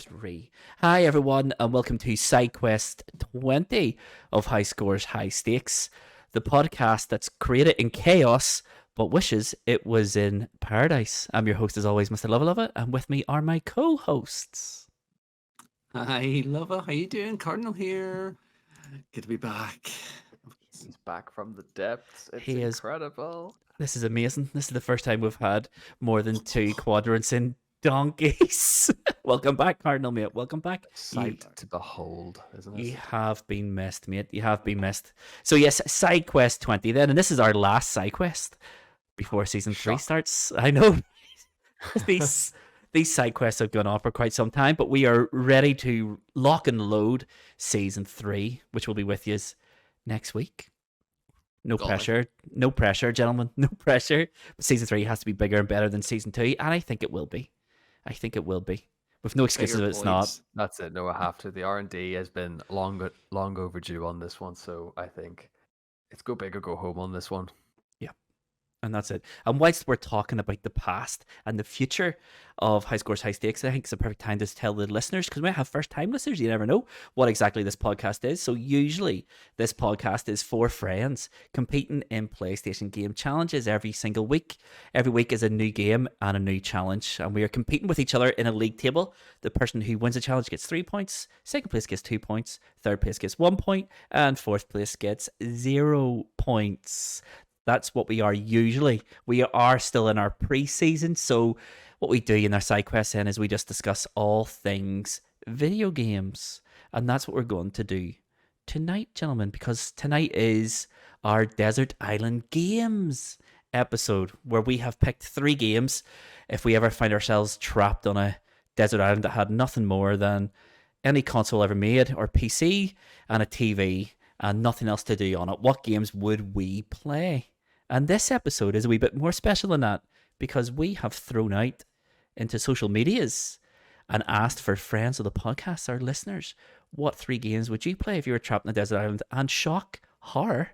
3. Hi, everyone, and welcome to SideQuest 20 of High Scores, High Stakes, the podcast that's created in chaos but wishes it was in paradise. I'm your host, as always, Mr. Luvva Luvva, and with me are my co-hosts. Hi, Luvva. How you doing? Cardinal here. Good to be back. He's back from the depths. It's He is- incredible. This is amazing. This is the first time we've had more than 2 quadrants in donkeys. Welcome back, Cardinal, mate. Welcome back. Sight to behold, isn't it? You have been missed, mate. You have been missed. So yes, SideQuest 20 then, and this is our last SideQuest before season 3 Shock. starts. I know these side quests have gone on for quite some time, but we are ready to lock and load season 3, which will be with you next week. No pressure, gentlemen. No pressure. But season 3 has to be bigger and better than season 2, and I think it will be. With no excuses if it's not. That's it. No, I have to. The R&D has been long overdue on this one, so I think it's go big or go home on this one. And that's it. And whilst we're talking about the past and the future of High Scores, High Stakes, I think it's a perfect time to tell the listeners, because we might have first-time listeners, you never know what exactly this podcast is. So usually this podcast is for friends competing in PlayStation game challenges every single week. Every week is a new game and a new challenge, and we are competing with each other in a league table. The person who wins the challenge gets 3 points, second place gets 2 points, third place gets 1 point, and fourth place gets 0 points. That's what we are usually. We are still in our pre-season, so what we do in our side quests then is we just discuss all things video games. And that's what we're going to do tonight, gentlemen, because tonight is our Desert Island Games episode, where we have picked 3 games if we ever find ourselves trapped on a desert island that had nothing more than any console ever made, or PC and a TV, and nothing else to do on it. What games would we play? And this episode is a wee bit more special than that, because we have thrown out into social medias and asked for friends of the podcast, our listeners, what 3 games would you play if you were trapped in a desert island? And shock, horror,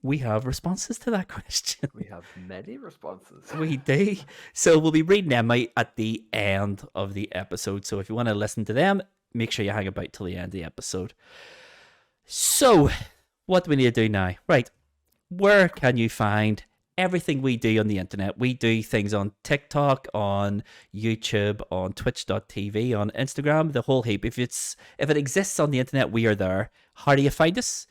we have responses to that question. We have many responses. We do. So we'll be reading them out at the end of the episode. So if you want to listen to them, make sure you hang about till the end of the episode. So, what do we need to do now? Right. Where can you find everything we do on the internet? We do things on TikTok, on YouTube, on Twitch.tv, on Instagram, the whole heap. If it exists on the internet, we are there. How do you find us?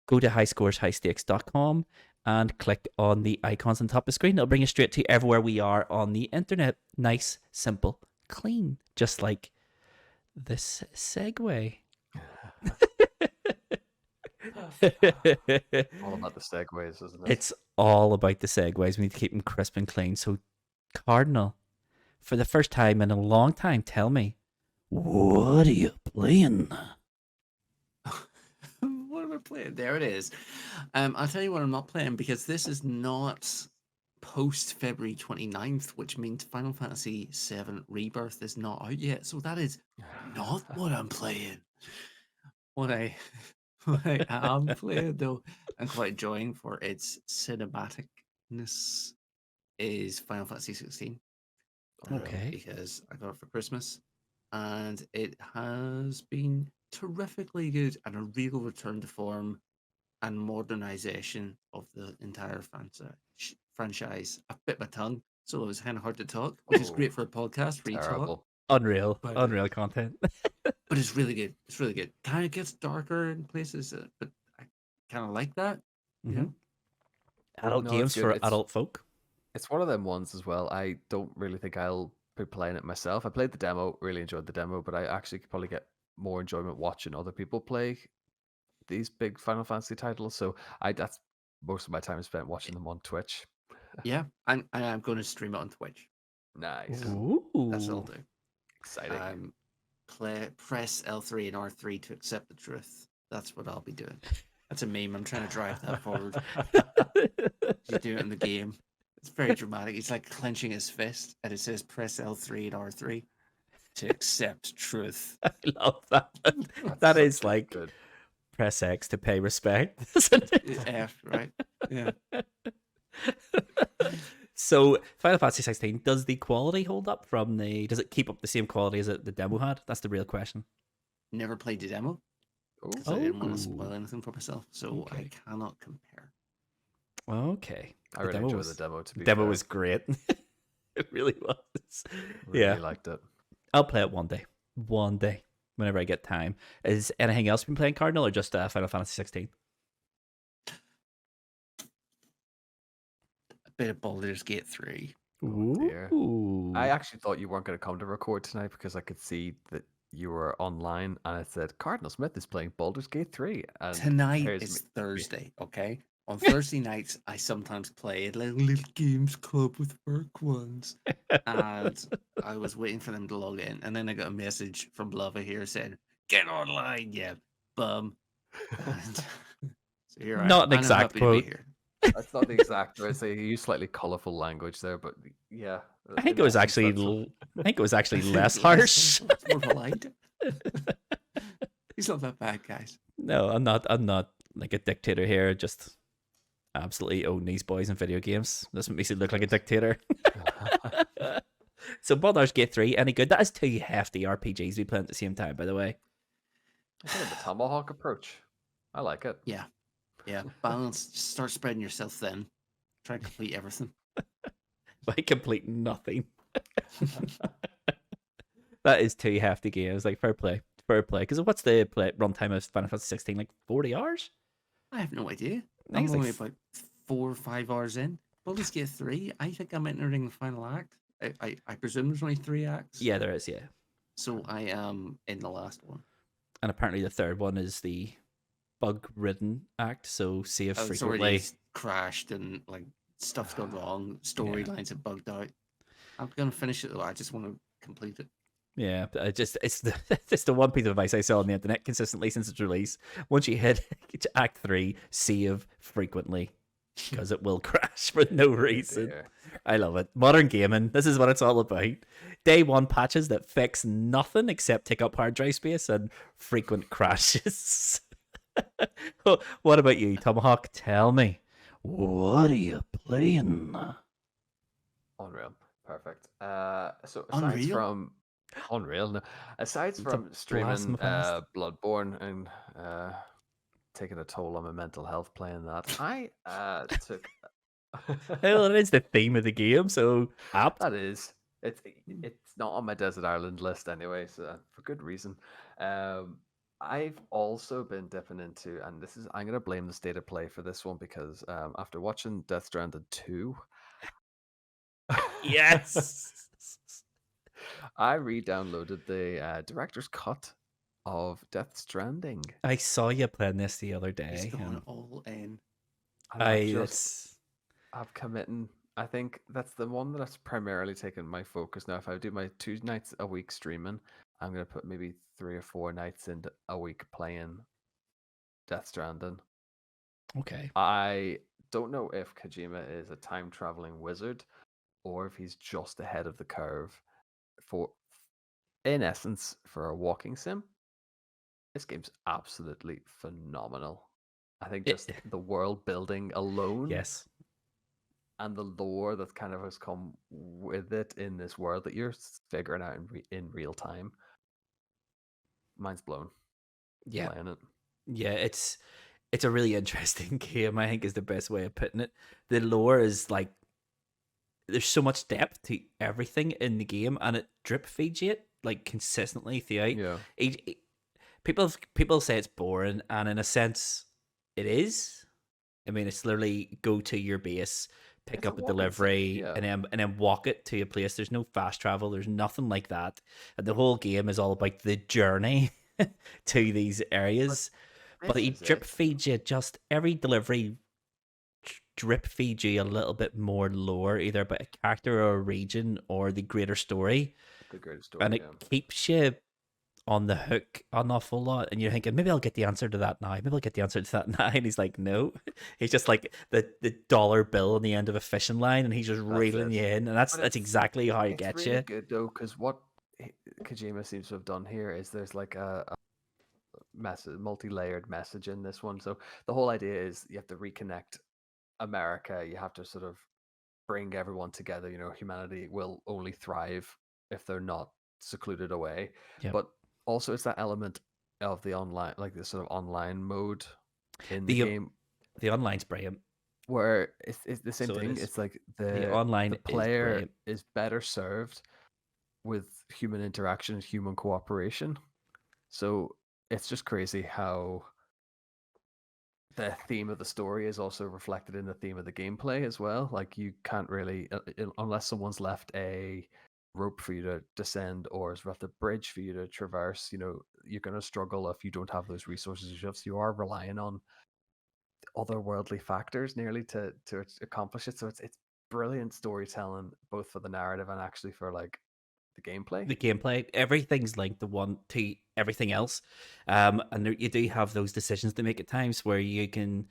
Go to highscoreshighstakes.com and click on the icons on top of the screen. It'll bring you straight to everywhere we are on the internet. Nice, simple, clean. Just like this segue. All about the segues, isn't it? It's all about the segues. We need to keep them crisp and clean. So, Cardinal, for the first time in a long time, tell me, what are you playing? What am I playing? There it is. I'll tell you what I'm not playing, because this is not post February 29th, which means Final Fantasy VII Rebirth is not out yet. So that is not what I'm playing. What I am playing, though, and quite enjoying for its cinematicness, is Final Fantasy 16. Okay. Because I got it for Christmas, and it has been terrifically good, and a real return to form and modernization of the entire franchise. I bit my tongue, so it was kind of hard to talk, which is great for a podcast where you talk. Terrible. Unreal But- content. But it's really good. It's really good. Kind of gets darker in places, but I kind of like that. Mhm. Adult No, games it's good. for It's- adult folk. It's one of them ones as well. I don't really think I'll be playing it myself. I played the demo, really enjoyed the demo, but I actually could probably get more enjoyment watching other people play these big Final Fantasy titles. So that's most of my time spent watching them on Twitch. Yeah, and I'm going to stream it on Twitch. Nice. Ooh. That's what I'll do. Exciting. Press L3 and R3 to accept the truth. That's what I'll be doing. That's a meme. I'm trying to drive that forward. You do it in the game. It's very dramatic. He's like clenching his fist, and it says press L3 and R3 to accept truth. I love that. That That's is so like good. press X to pay respect, isn't it? F, right? Yeah. So Final Fantasy 16, does the quality hold up from the? Does it keep up the same quality as the demo had? That's the real question. Never played the demo Oh, because I didn't want to Oh, spoil anything for myself, so I okay, cannot compare. okay. I The really demo enjoyed the was demo. To be demo fair, was great. It really was. really Yeah, liked it. I'll play it one day, whenever I get time. Is anything else been playing Cardinal or just Final Fantasy 16? A bit of Baldur's Gate 3. Oh dear. I Ooh. actually thought you weren't going to come to record tonight because I could see that you were online and it said Cardinal Smith is playing Baldur's Gate 3. And Tonight here's me. is Thursday, okay? On Thursday nights, I sometimes play at little games club with work ones. And I was waiting for them to log in. And then I got a message from Luvva here saying, "Get online, yeah, bum." And so here I Not am. an And I'm exact happy to be quote. here. That's not the exact word. So you use slightly colorful language there, but yeah, I think in it was essence, actually. that's what. I think it was actually less Less, harsh. it's more polite. He's not that bad, guys. No, I'm not. I'm not like a dictator here. Just absolutely own these boys in video games. That's what makes it look like a dictator. So Baldur's Gate 3, any good? That is two hefty RPGs we play at the same time, by the way. I think the Tomahawk approach. I like it. Yeah, yeah. Balance. Just start spreading yourself thin. Try and complete everything. By complete nothing. That is two hefty games. Like fair play. Fair play. Because what's the runtime of Final Fantasy 16? Like 40 hours? I have no idea. I think I'm it's like only about 4 or 5 hours in. Baldur's Gate 3, I think I'm entering the final act. I presume there's only 3 acts. yeah, there is, yeah. So I am in the last one. And apparently the third one is the bug-ridden act, so save It's already frequently. crashed and like stuff's gone wrong. Storylines have bugged out. I'm gonna finish it though. I just want to complete it. Yeah, but it's the it's the one piece of advice I saw on the internet consistently since its release. Once you hit Act 3, save frequently because it will crash for no reason. Dear. I love it. Modern gaming. This is what it's all about. Day one patches that fix nothing except take up hard drive space and frequent crashes. What about you, Tomahawk? Tell me, what are you playing? Unreal. Perfect. So Unreal? from Unreal, no. Aside It's a from streaming blasphemous. Bloodborne and taking a toll on my mental health playing that, I took Well, it is the theme of the game, so apt. that is it's not on my Desert Island list anyway, so for good reason. I've also been dipping into, and this is I'm gonna blame the state of play for this one because after watching Death Stranded 2, Yes. I re-downloaded the director's cut of Death Stranding, I saw you playing this the other He's day. going And all in. and it's I've committing. I think that's the one that's primarily taken my focus now. If I do my 2 nights a week streaming, I'm gonna put maybe 3 or 4 nights into a week playing Death Stranding. okay. I don't know if Kojima is a time traveling wizard or if he's just ahead of the curve for, in essence, for a walking sim. This game's absolutely phenomenal. I think just It, the world building alone yes. and the lore that kind of has come with it in this world that you're figuring out in real time. Mind's blown Yeah. playing it. Yeah, it's a really interesting game, I think is the best way of putting it. The lore is like there's so much depth to everything in the game and it drip feeds you it like consistently throughout. Yeah, People say it's boring, and in a sense, it is. I mean, it's literally go to your base, pick it's a up a walking sim. delivery, Yeah, and then walk it to a place. There's no fast travel. There's nothing like that. And the whole game is all about the journey to these areas. But this he is drip it. feeds you just every delivery drip feeds you a little bit more lore, either about a character or a region or the greater story, The greatest and story. it Yeah. keeps you on the hook an awful lot, and you're thinking maybe I'll get the answer to that now. Maybe I'll get the answer to that now. And he's like, no. He's just like the dollar bill on the end of a fishing line, and he's just That's reeling it. you in, and that's But exactly how he it's gets really you. good though, because what Kojima seems to have done here is there's like a multi-layered message in this one. So the whole idea is you have to reconnect America. You have to sort of bring everyone together. You know, humanity will only thrive if they're not secluded away. Yep. But also, it's that element of the online, like the sort of online mode in the The game, the online's brilliant. where it's the same So it thing. is. It's like The the online is player brilliant. is better served with human interaction and human cooperation. So it's just crazy how the theme of the story is also reflected in the theme of the gameplay as well. Like you can't really, unless someone's left a rope for you to descend or has left a bridge for you to traverse, you know, you're going to struggle if you don't have those resources yourself. So you are relying on otherworldly factors nearly to accomplish it. So it's brilliant storytelling, both for the narrative and actually for like the gameplay. The gameplay, everything's linked to one to everything else, and you do have those decisions to make at times where you can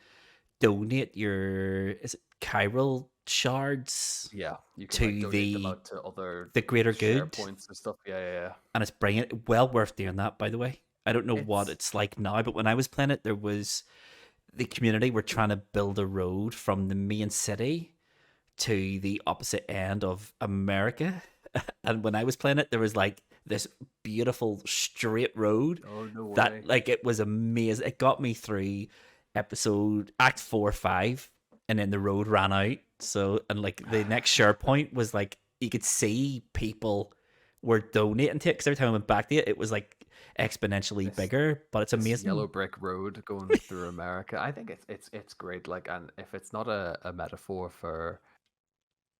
donate your is it chiral shards Yeah, you can like to donate them out to other the greater share good, points and stuff. Yeah, yeah, yeah. and it's brilliant. Well worth doing that, by the way. I don't know what It's it's like now, but when I was playing it, there was the community were trying to build a road from the main city to the opposite end of America. And when I was playing it, there was like this beautiful straight road oh no way. that like it was amazing. It got me through episode act 4 or 5, and then the road ran out. So and like the next share point was like you could see people were donating to it because every time I went back to it, it was like exponentially This bigger. But it's this yellow amazing. brick road going through America. I think it's great. Like, and if it's not a metaphor for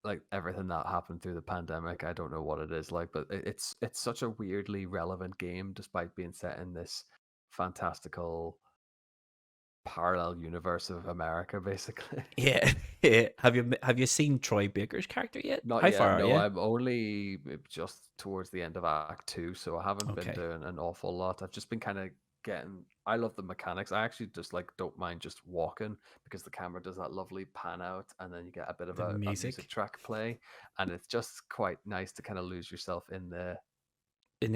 like everything that happened through the pandemic, I don't know what it is like. But it's such a weirdly relevant game, despite being set in this fantastical parallel universe of America, basically. Yeah, yeah. Have you seen Troy Baker's character yet? Not How yet. far are No, you? I'm only just towards the end of Act Two, so I haven't been Okay. doing an awful lot. I've just been kind of getting. I love the mechanics. I actually just like don't mind just walking because the camera does that lovely pan out, and then you get a bit of The a music music track play, and it's just quite nice to kind of lose yourself in the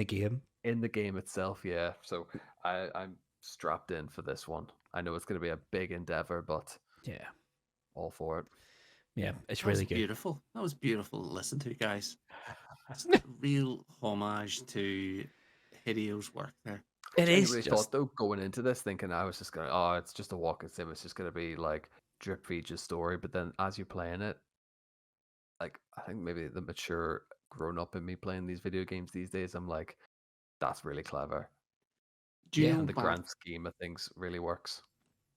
game. in the game itself. Yeah, so I'm strapped in for this one. I know it's going to be a big endeavor, but Yeah, all for it. yeah. It's That was really good. beautiful. That was beautiful to listen to, guys. It's a real homage to Hideo's work there. I It is genuinely just thought though going into this thinking I was just gonna it's just a walking sim, it's just gonna be like drip feed your story, but then as you're playing it, like I think maybe the mature grown up in me playing these video games these days, I'm like, that's really clever. Do you yeah. know And the back grand scheme of things really works.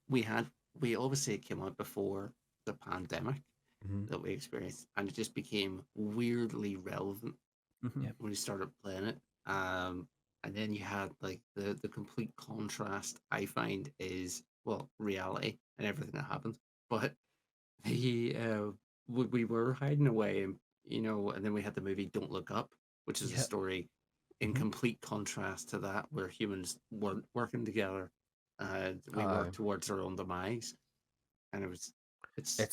we had we obviously it came out before the pandemic Mhm. that we experienced, and it just became weirdly relevant Hmm. Yep. when we started playing it. And then you had like the complete contrast I find is well reality and everything that happened, but the we were hiding away, and and then we had the movie Don't Look Up, which is a Yep. story in Mhm. complete contrast to that, where humans weren't working together, and we Uh, worked towards our own demise, and it's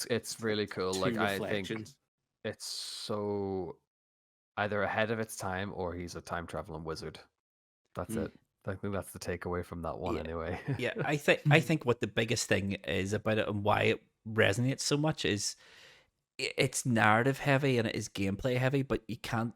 it's really cool. Like two I think reflections. it's so either ahead of its time or he's a time traveling wizard. That's Mm. it. I think that's the takeaway from that one Yeah, anyway. yeah. I think what the biggest thing is about it and why it resonates so much is it's narrative heavy and it is gameplay heavy, but you can't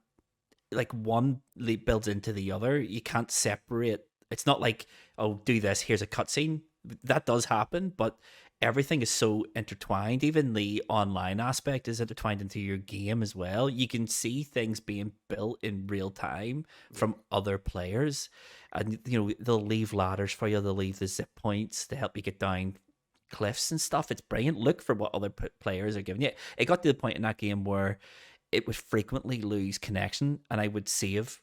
like one builds into the other. You can't separate. It's not like, oh, do this. Here's a cutscene. That does happen, but everything is so intertwined. Even the online aspect is intertwined into your game as well. You can see things being built in real time Yeah. from other players, and they'll leave ladders for you. They'll leave the zip points to help you get down cliffs and stuff. It's brilliant. Look for what other players are giving you. It got to the point in that game where it would frequently lose connection, and I would save,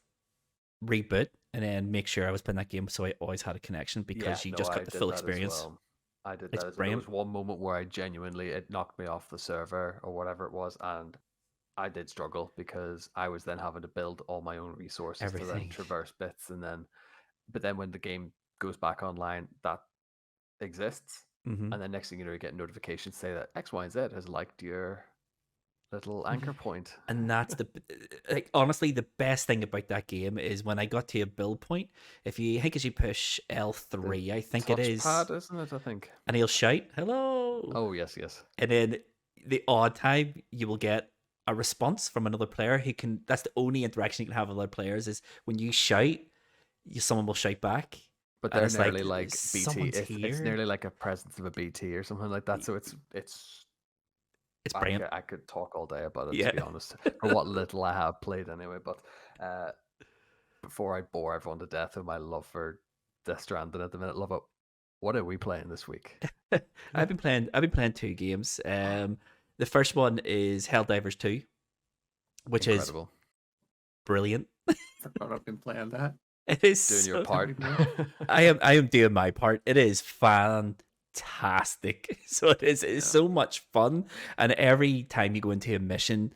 reboot, and then make sure I was playing that game so I always had a connection Yeah, because you no, just I got the did full that as experience. well. I did It's that as well. There brilliant. was one moment where I genuinely it knocked me off the server or whatever it was, and I did struggle because I was then having to build all my own resources to then Everything. traverse bits, and then but then when the game goes back online, that exists, Hmm. and then next thing you know, you get notifications say that X, Y, and Z has liked your little anchor point. And that's like honestly the best thing about that game is when I got to a build point. If you I think as you push The L3, I think it is, touchpad, isn't it? I think. and he'll shout hello, Oh yes, yes. and then the odd time you will get a response from another player who can. That's the only interaction you can have with other players is when you shout, someone will shout back, But and they're it's like nearly like BT. someone's It's here. nearly like a presence of a BT or something like that. So it's It's brilliant. I could talk all day about it, to Yeah. be honest, for what little I have played anyway. But before I bore everyone to death with my love for Death Stranding at the minute, love it. What are we playing this week? I've been playing two games. The first one is Helldivers 2, which is Incredible. brilliant. Forgot I've been playing that. It is Doing your so- part. I am doing my part. It is fantastic. So it's Yeah. so much fun, and every time you go into a mission,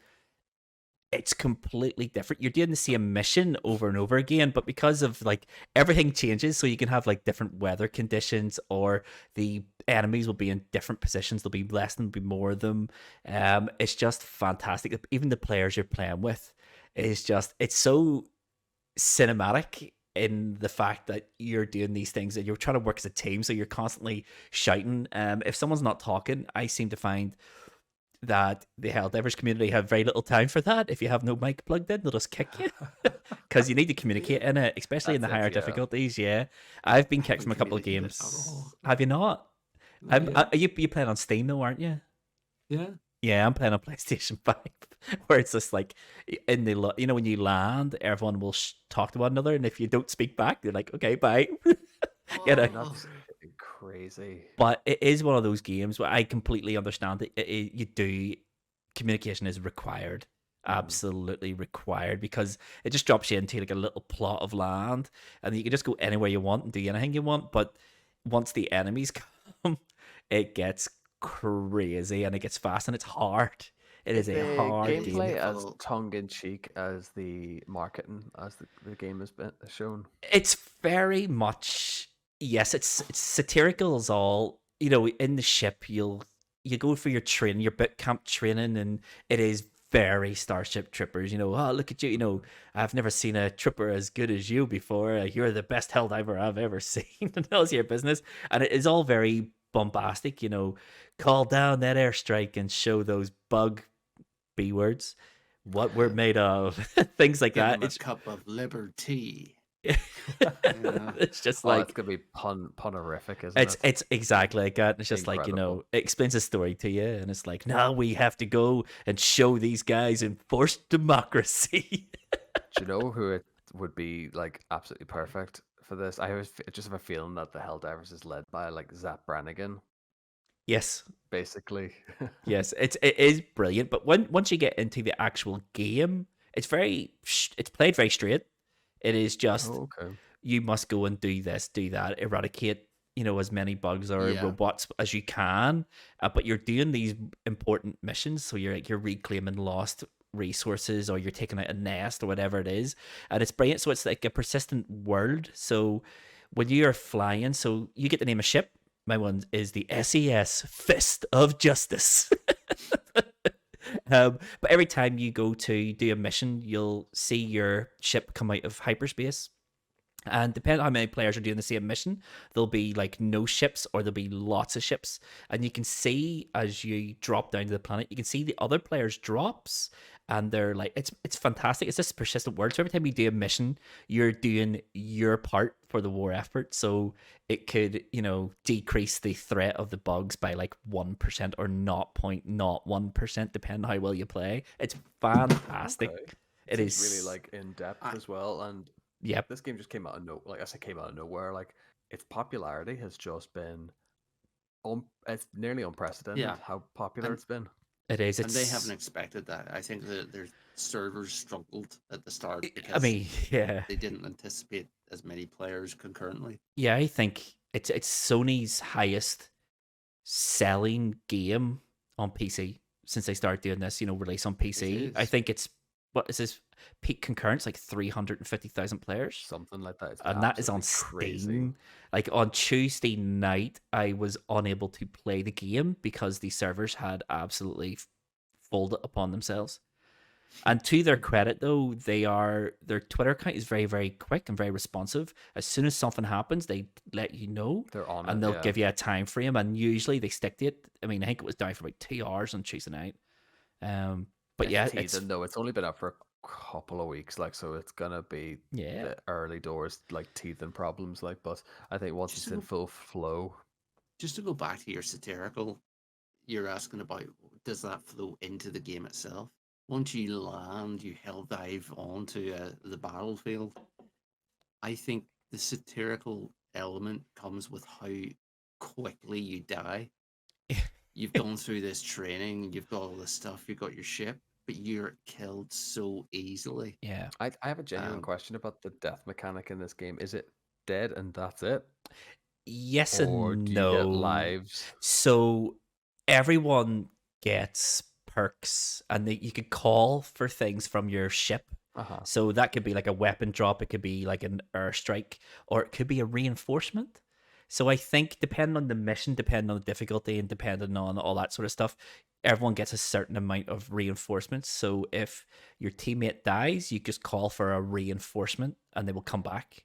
it's completely different. You're doing the same mission over and over again, but because of like everything changes, so you can have like different weather conditions, or the enemies will be in different positions. There'll be less than, be more of them. It's just fantastic. Even the players you're playing with is just, it's so cinematic in the fact that you're doing these things and you're trying to work as a team, so you're constantly shouting. If someone's not talking, I seem to find that the Helldivers community have very little time for that. If you have no mic plugged in, they'll just kick you because you need to communicate in it, especially in the That's it, higher yeah. difficulties. Yeah, I've been kicked from a haven't couple of communicated games. at all. Have you not? Not yet. You playing on Steam though, aren't you? Yeah. Yeah, I'm playing on PlayStation 5, where it's just like in the when you land, everyone will talk to one another, and if you don't speak back, they're like, okay, bye. You know? Oh, That's crazy. But it is one of those games where I completely understand that you do, communication is required, absolutely required, because it just drops you into like a little plot of land, and you can just go anywhere you want and do anything you want. But once the enemies come, it gets crazy and it gets fast and it's hard. It is a The hard gameplay game. as Difficult. tongue-in-cheek as the marketing, as the game has been shown. It's very much, yes, it's satirical as all. In the ship, you go for your training, your boot camp training, and it is very Starship Troopers. Oh, look at you. I've never seen a trooper as good as you before. You're the best helldiver I've ever seen. And all your business, and it is all very bombastic. Call down that airstrike and show those bug B words what we're made of. Things like give that. them a It's cup of liberty. it's just Oh, like it's gonna be punerific, isn't it's it? it's exactly like that. It's just like, Incredible. it explains a story to you, and it's like, now we have to go and show these guys enforced democracy. Do you know who it would be like absolutely perfect for this? I just have a feeling that the Helldivers is led by like Zap Brannigan, Yes, basically. yes, it is brilliant. But once you get into the actual game, it's played very straight. It is just, Oh, okay. you must go and do this, do that, eradicate, as many bugs or Yeah. robots as you can. But you're doing these important missions, so you're reclaiming lost resources, or you're taking out a nest or whatever it is, and it's brilliant. So it's like a persistent world. So when you are flying, so you get to name a ship. My one is the SES Fist of Justice. But every time you go to do a mission, you'll see your ship come out of hyperspace. And depending on how many players are doing the same mission, there'll be like no ships, or there'll be lots of ships. And you can see, as you drop down to the planet, you can see the other players' drops. And they're like, it's fantastic. It's this persistent world. So every time you do a mission, you're doing your part for the war effort. So it could, decrease the threat of the bugs by like 1% or 0.01%, depending on how well you play. It's fantastic. Okay. It Seems is really like in depth I- as well, and Yep. this game just came out of like I said, came out of nowhere. Like its popularity has just been, it's nearly unprecedented. Yeah. How popular And- it's been. It is. And It's, they haven't expected that. I think that their servers struggled at the start I because mean, yeah. they didn't anticipate as many players concurrently. Yeah, I think it's Sony's highest selling game on PC since they started doing this, release on PC. I is. think it's, what is this, peak concurrence, like 350,000 players? Something like that. It's And that is on absolutely crazy. Steam. Like on Tuesday night, I was unable to play the game because the servers had absolutely folded upon themselves. And to their credit, though, their Twitter account is very, very quick and very responsive. As soon as something happens, they let you know, They're on and it, they'll yeah. give you a time frame, and usually they stick to it. I mean, I think it was down for about 2 hours on Tuesday night. But yeah, It's it's teething though. It's only been up for a couple of weeks, like, so it's gonna be yeah. the early doors, like teething problems, like. But I think once Just it's to in go, full flow, just to go back to your satirical, you're asking about, does that flow into the game itself? Once you land, you hell dive onto the battlefield. I think the satirical element comes with how quickly you die. You've gone through this training, you've got all this stuff, you've got your ship, but you're killed so easily. Yeah. I have a genuine Um, question about the death mechanic in this game. Is it dead and that's it, Yes or and do you get no. lives? So everyone gets perks, and you could call for things from your ship. Uh-huh. So that could be like a weapon drop, it could be like an airstrike, or it could be a reinforcement. So I think depending on the mission, depending on the difficulty, and depending on all that sort of stuff, everyone gets a certain amount of reinforcements. So if your teammate dies, you just call for a reinforcement, and they will come back.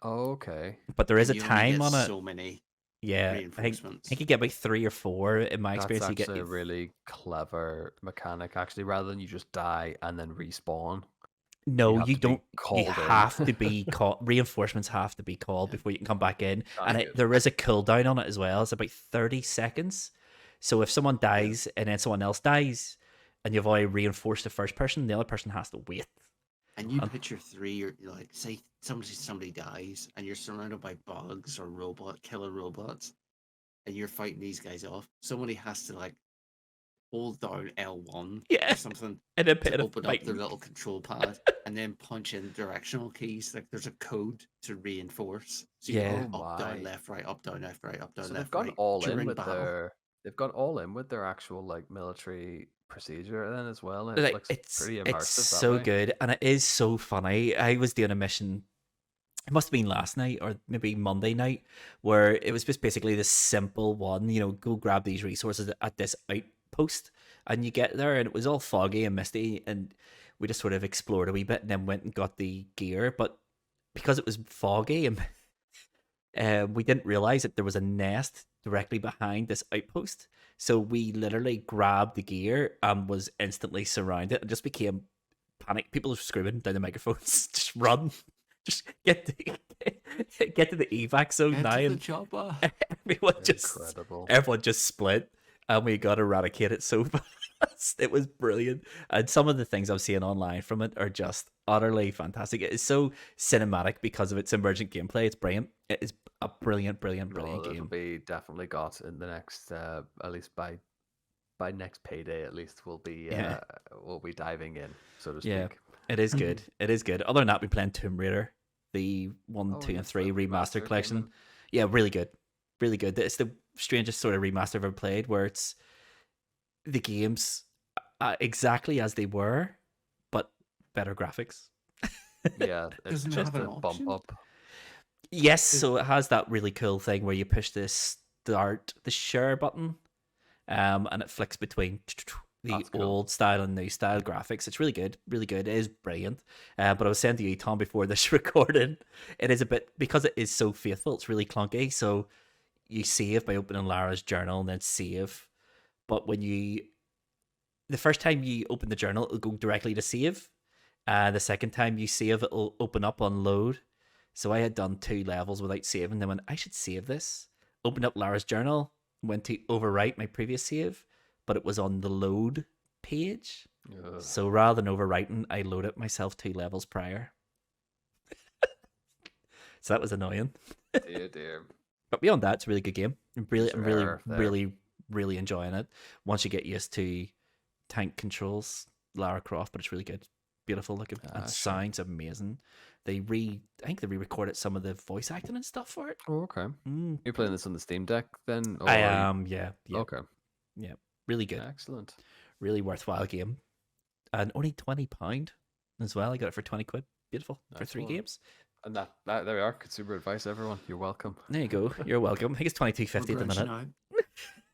Okay. But there is and a you only time get on it. so many Yeah, reinforcements. I think you get about 3 or 4 in my That's experience. You get actually a really clever mechanic, actually. Rather than you just die and then respawn, you no, have you to be don't. You called in. have to be called. Reinforcements have to be called Yeah. before you can come back in, That's and good. there is a cooldown on it as well. It's about 30 seconds. So if someone Yeah. dies and then someone else dies, and you've already reinforced the first person, the other person has to wait. And you Um, picture three, or like, say somebody dies, and you're surrounded by bugs or killer robots, and you're fighting these guys off. Somebody has to like hold down L1 Yeah, or something and then to pit of open up their fighting. little control pad, and then punch in directional keys. Like there's a code to reinforce, so you Yeah, Oh go up, down, my. left, right, up, down, left, right, up, down, So they've left, gone right all in during with battle. their actual like military procedure then as well. And it like looks pretty it's immersive that so way. good, and it is so funny. I was doing a mission, it must have been last night or maybe Monday night, where it was just basically this simple one, go grab these resources at this outpost, and you get there and it was all foggy and misty, and we just sort of explored a wee bit and then went and got the gear. But because it was foggy and we didn't realize that there was a nest directly behind this outpost, so we literally grabbed the gear and was instantly surrounded and just became panic. People are screaming down the microphones, just run, just get to the evac zone now, Get to the and chopper. Incredible. everyone just split, and we got eradicated so fast. It was brilliant, and some of the things I'm seeing online from it are just utterly fantastic. It is so cinematic because of its emergent gameplay. It's brilliant. It is a brilliant, brilliant, brilliant No, it'll game. be definitely got in the next at least by next payday at least Yeah, we'll be diving in, so to yeah, speak. it is good. It is good. Other than that, we playing Tomb Raider, the one, Oh two, and yes, the 3 remastered remastered game collection. then. Yeah, really good, really good. It's the strangest sort of remaster I've ever played, where it's the games exactly as they were, but better graphics. Yeah, it's Doesn't it just have an a bump option? up. Yes, Is- so it has that really cool thing where you push the share button, and it flicks between the That's cool. old style and new style graphics. It's really good, really good. It is brilliant. But I was saying to you, Tom, before this recording, it is a bit, because it is so faithful. It's really clunky. So you save by opening Lara's journal and then save. But the first time you open the journal, it'll go directly to save. The second time you save, it'll open up on load. So I had done 2 levels without saving. Then when I should save this, opened up Lara's journal, went to overwrite my previous save, but it was on the load page. Ugh, So rather than overwriting, I loaded it myself 2 levels prior. So that was annoying. dear, dear. But beyond that, it's a really good game. Really, User I'm really, error there. really, really enjoying it. Once you get used to tank controls, Lara Croft, but it's really good. Beautiful looking, and sure. sounds amazing. I think they re-recorded some of the voice acting and stuff for it. Oh, okay. Mm. You're playing this on the Steam Deck then? Or I are you- am, yeah, Okay, yeah, really good, excellent. really worthwhile game, and only £20 as well. I got it for 20 quid. Beautiful for Nice 3 one. games. And that there we are. Consumer advice, everyone. You're welcome. There you go. You're welcome. I think it's We're 22.50 at the branching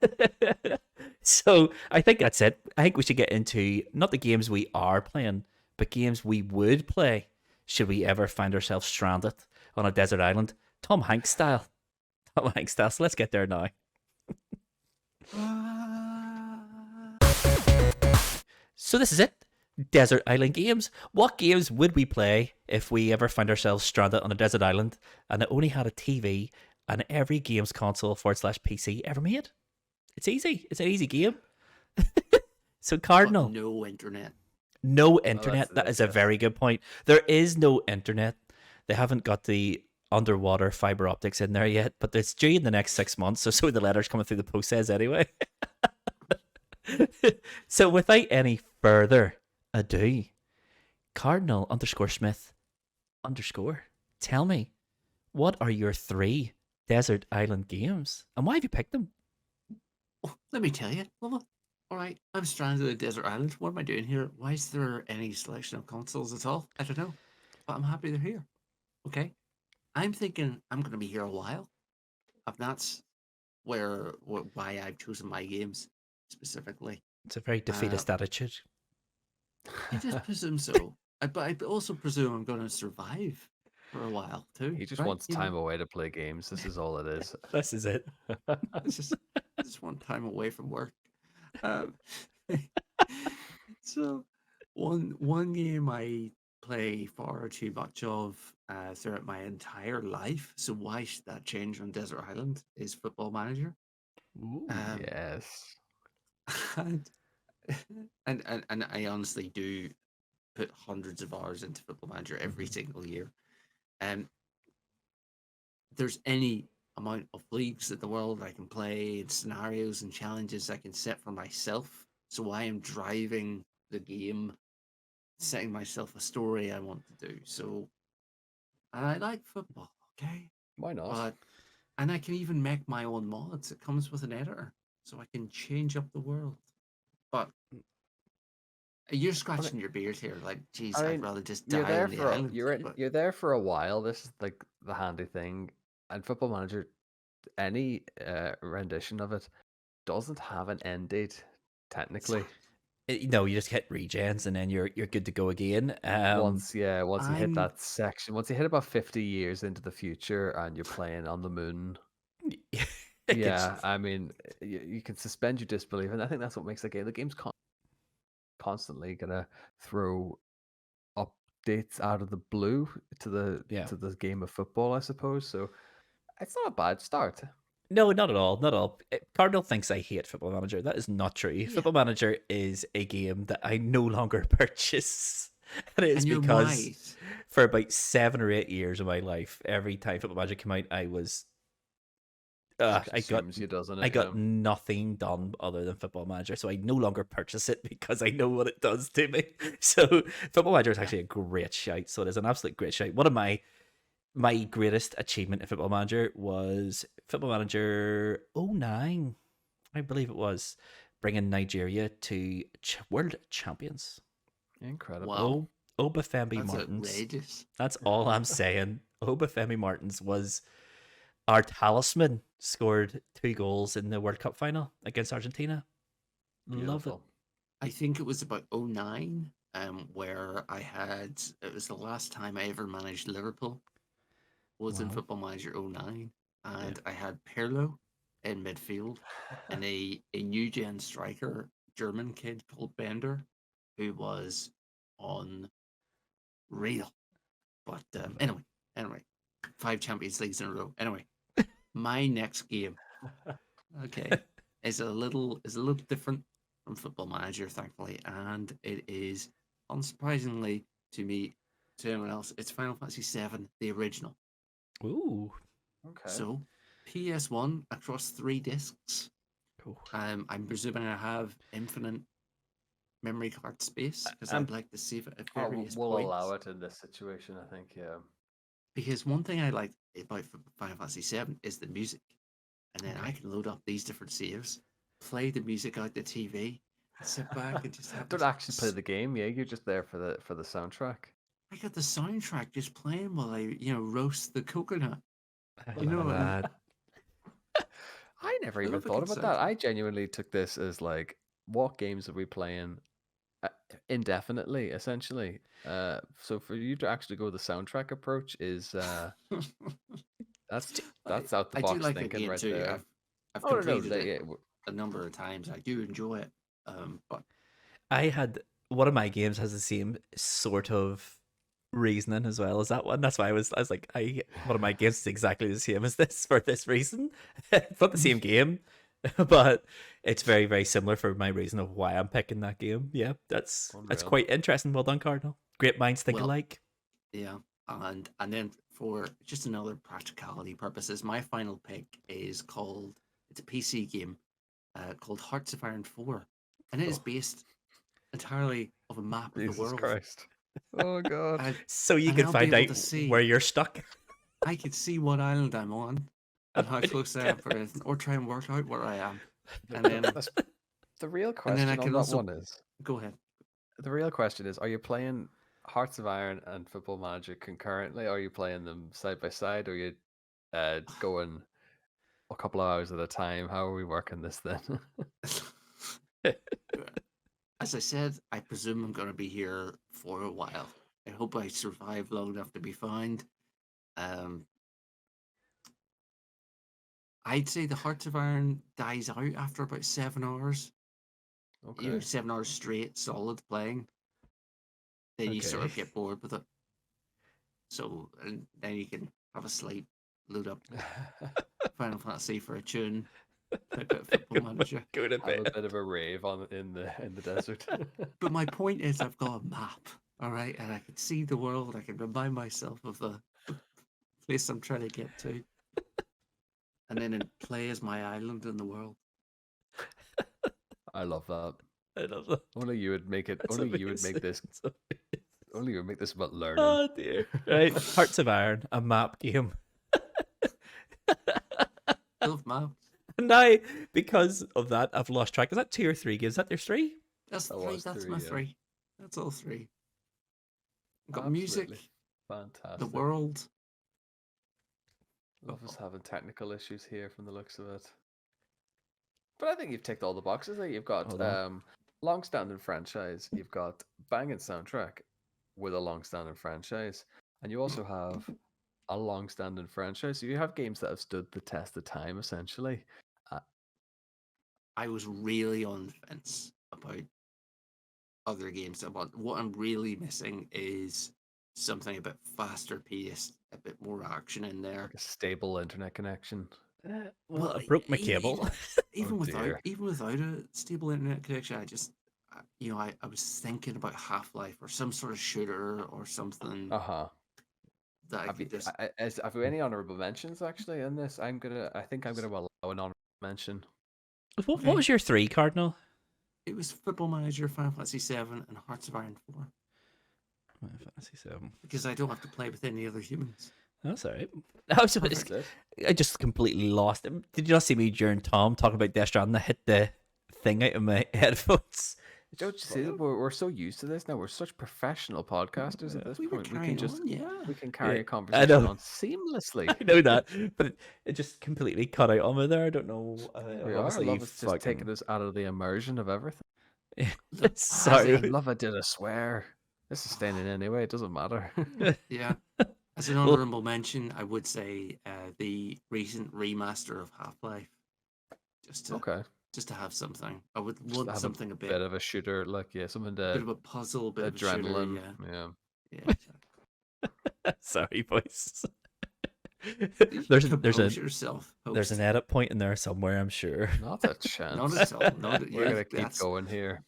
minute. out. So I think that's it. I think we should get into not the games we are playing, but games we would play should we ever find ourselves stranded on a desert island, Tom Hanks style. Tom Hanks style. So let's get there now. So this is it. Desert island games. What games would we play if we ever find ourselves stranded on a desert island and it only had a TV and every games console /PC ever made? It's easy. It's an easy game. So But Cardinal, no internet. no that's internet. That it, is a yes. very good point. There is no internet. They haven't got the underwater fiber optics in there yet, but it's due in the next 6 months. So the letters coming through the post says anyway. So without any further ado, Cardinal _Smith _ tell me, what are your 3 desert island games and why have you picked them? Oh, let me tell you, Luvva. All right, I'm stranded on a desert island. What am I doing here? Why is there any selection of consoles at all? I don't know, but I'm happy they're here. Okay, I'm thinking I'm going to be here a while, and that's why I've chosen my games specifically. It's a very defeatist attitude. I just presume so. But I also presume I'm going to survive for a while too. He just right? wants You know, time away to play games. This is all it is. This is it. I just want time away from work. Um, so one game I play far too much of throughout my entire life. So why should that change on Desert Island? Is Football Manager. Ooh. Yes. And, and I honestly do put hundreds of hours into Football Manager every single year. There's any amount of leagues in the world I can play, and scenarios and challenges I can set for myself. So I am driving the game, setting myself a story I want to do. So, and I like football, okay? Why not? But and I can even make my own mods. It comes with an editor, so I can change up the world. But you're scratching your beard here, like, geez, I I'd mean, rather just you're die there on the for a, island. you're in, But you're there for a while. This is like the handy thing. And Football Manager, any rendition of it doesn't have an end date technically. No, you just hit regens and then you're good to go again. Once you hit I'm that section, once you hit about 50 years into the future and you're playing on the moon, yeah, I mean, you can suspend your disbelief, and I think that's what makes the game. The game's constantly gonna throw updates out of the blue to the game of football, I suppose. So it's not a bad start. No, not at all. Not at all. Cardinal thinks I hate Football Manager. That is not true. Yeah. Football Manager is a game that I no longer purchase. And it is and you're because right. for about 7 or 8 years of my life, every time Football Manager came out, I was Consumes you, doesn't it? I got nothing done other than Football Manager, so I no longer purchase it because I know what it does to me. So Football Manager is actually a great shout. So it is an absolute great shout. One of my greatest achievement in Football Manager was Football Manager 09, I believe it was, bringing Nigeria to world champions. Incredible. Wow. Obafemi That's Martins. outrageous. That's all I'm saying. Obafemi Martins was our talisman. Scored 2 goals in the World Cup final against Argentina. Love it. Beautiful. I think it was about 09, where it was the last time I ever managed Liverpool, was in Wow. Football Manager 09, and I had Pirlo in midfield and a new gen striker, German kid called Bender, who was unreal. But anyway, 5 Champions Leagues in a row. Anyway, my next game, okay, is a little different from Football Manager, thankfully, and it is, unsurprisingly to anyone else, it's Final Fantasy VII, the original. Ooh. Okay. So, PS1 across 3 discs. Cool. I'm presuming I have infinite memory card space because I'd like to save it at various we'll points. allow it in this situation, I think. Yeah. Because one thing I like about Final Fantasy VII is the music, and then I can load up these different saves, play the music out the TV, and sit back and just have. Don't actually play the game. Yeah, you're just there for the soundtrack. I got the soundtrack just playing while I roast the coconut. You know that. I never I even love a thought good about that. soundtrack. I genuinely took this as like, what games are we playing uh, indefinitely, essentially? So for you to actually go the soundtrack approach is that's I out the I do box like the thinking game right too. there. I've Oh no, completed that, it yeah, a number of times. I do enjoy it. But I had one of my games has the same sort of reasoning as well as that one. That's why I was like, one of my games is exactly the same as this for this reason. It's not the same game, but it's very, very similar for my reason of why I'm picking that game. Yeah, that's unreal. quite interesting. Well done, Cardinal. Great minds think well, alike. yeah. And then for just another practicality purposes, my final pick is called it's a PC game called Hearts of Iron 4. And it is Oh, based entirely of a map of the Jesus world. Christ. Oh God. And So you and can I'll be find able out to where see you're stuck. I could see what island I'm on and how close I am for anything, or try and work out where I am. The, And the, then the, the real I question on can that also one is, go ahead. are you playing Hearts of Iron and Football Manager concurrently? Or are you playing them side by side? Or are you going a couple of hours at a time? How are we working this then? As I said, I presume I'm going to be here for a while. I hope I survive long enough to be found. Um, I'd say the Hearts of Iron dies out after about 7 hours. Okay. 7 hours straight, solid playing. Then you sort Okay. of get bored with it. So, and then you can have a sleep, load up Final Fantasy for a tune, play a bit of Football Manager. Go to Have a bed. bit of a rave on in the desert. But my point is, I've got a map, all right, and I can see the world. I can remind myself of the place I'm trying to get to, and then play as my island in the world. I love that. I love that. Only you would make it. That's Only you would make amazing. this. That's amazing. Only you would make this about learning. Oh dear. Right. Hearts of Iron, a map game. I love maps. And now, because of that, I've lost track. Is that 2 or 3 games? Is that there's 3? That's That three. was That's 3, my yeah. 3. That's all 3. I've got music, Absolutely the fantastic. world. Love us having technical issues here from the looks of it. But I think you've ticked all the boxes. You've got Hold on. long-standing franchise. You've got banging soundtrack with a long-standing franchise, and you also have a long-standing franchise. So you have games that have stood the test of time, essentially. I was really on the fence about other games. About what I'm really missing is something a bit faster paced, a bit more action in there. Like a stable internet connection. Well, I broke my e- cable. even Oh, without dear. even without a stable internet connection, I was thinking about Half-Life or some sort of shooter or something Uh-huh. that I Have you, could just. have you any honorable mentions actually in this? I think I'm gonna allow an honorable mention. What Okay. was your 3, Cardinal? It was Football Manager, Final Fantasy 7, and Hearts of Iron 4 Final Fantasy 7. because I don't have to play with any other humans. That's all right. I That's it. just completely lost it. Did you not see me during Tom talking about Death Stranding? I hit the thing out of my headphones. Don't you see that we're so used to this now? We're such professional podcasters at this We were point. We carrying can just on, yeah. we can carry Yeah, a I conversation know. on seamlessly. I know that, but it just completely cut out on me there. I don't know. We are. Obviously, Love is just taking us out of the immersion of everything. Look, Sorry. And love, I did a swear. This is staying in anyway. It doesn't matter. Yeah. As an honorable mention, I would say the recent remaster of Half-Life. Okay. Just to have something. I would Just want have something a bit of a shooter, like something a bit to of a puzzle, a bit of a adrenaline. shooter, Yeah. yeah. Sorry, boys. there's Compose yourself. there's an edit point in there somewhere, I'm sure. Not a chance. Not at all. Not We're yeah, gonna keep that's going here.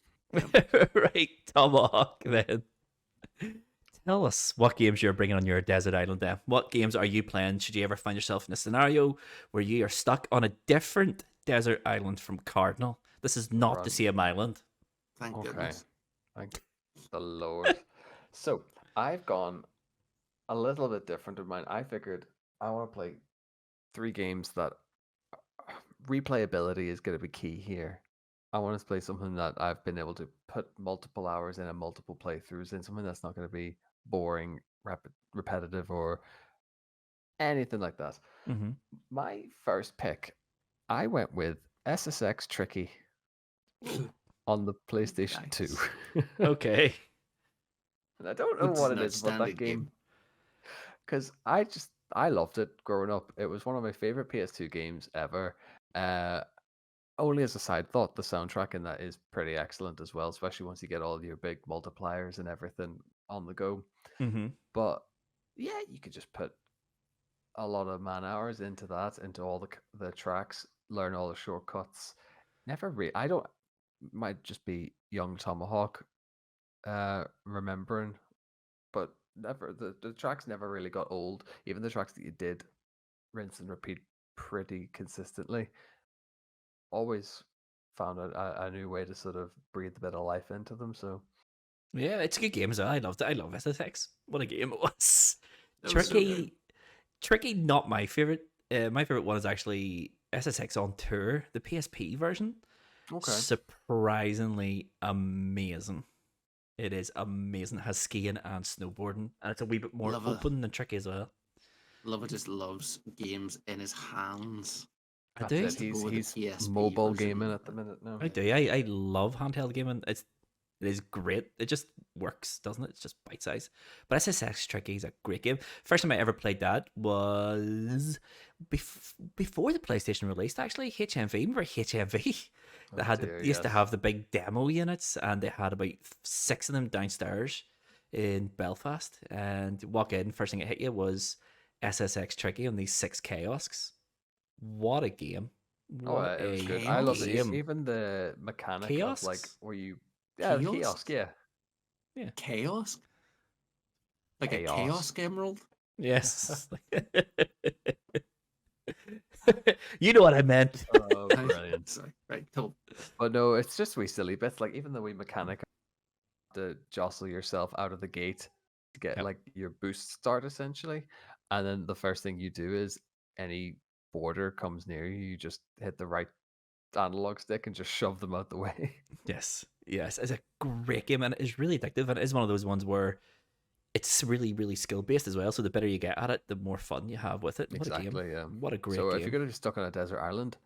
Right, Tomahawk. Then tell us what games you're bringing on your desert island. Then, what games are you playing? Should you ever find yourself in a scenario where you are stuck on a different desert island from Cardinal? This is not the Run. same island. thank Okay. goodness. Thank the Lord. So I've gone a little bit different in mine. I figured I want to play 3 games that replayability is going to be key here. I want to play something that I've been able to put multiple hours in and multiple playthroughs in, something that's not going to be boring, repetitive, or anything like that. Mm-hmm. My first pick I went with SSX Tricky on the PlayStation 2. Nice. Okay. And I don't know It's what an it is about that outstanding game game. because I loved it growing up. It was one of my favorite PS2 games ever. Uh, Only as a side thought, the soundtrack in that is pretty excellent as well, especially once you get all your big multipliers and everything on the go. Mm-hmm. But yeah, you could just put a lot of man hours into that, into all the tracks, learn all the shortcuts. I don't. Might just be young Tomahawk, remembering, but never the tracks never really got old. Even the tracks that you did rinse and repeat pretty consistently. Always found a new way to sort of breathe a bit of life into them. So Yeah, it's a good game as well. I loved it. I love SSX. What a game it was. That was so good. Tricky, not my favorite. My favorite one is actually SSX on Tour, the PSP version. okay, Surprisingly amazing. It is amazing. It has skiing and snowboarding, and it's a wee bit more Love it. open and tricky as well. Luvva just loves games in his hands. I that's do. it. To go with the He's PSP mobile version. gaming at the minute now. I do. I love handheld gaming. It is great. It just works, doesn't it? It's just bite size. But SSX Tricky is a great game. First time I ever played that was before the PlayStation released. Actually, HMV. Remember HMV? They Oh had dear, they used to yes. have the big demo units, and they had about 6 of them downstairs in Belfast. And you walk in, first thing that hit you was SSX Tricky on these 6 kiosks. What a game! Oh, What it was a good. I love it. game! Even the mechanic of like Kiosks? where you, yeah, the Kiosks? kiosk, yeah, Chaos? Like a Chaos. Chaos Emerald? Yes. You know what I meant. Oh, brilliant. Sorry. Right, cool. But no, it's just wee silly bits. Like even the wee mechanic to jostle yourself out of the gate to get Yep. like your boost start essentially, and then the first thing you do is any border comes near you, you just hit the right analog stick and just shove them out the way. Yes. Yes. It's a great game and it is really addictive. And it is one of those ones where it's really, really skill based as well. So the better you get at it, the more fun you have with it. What a game. Exactly. Yeah. What a great So if game. you're gonna be stuck on a desert island,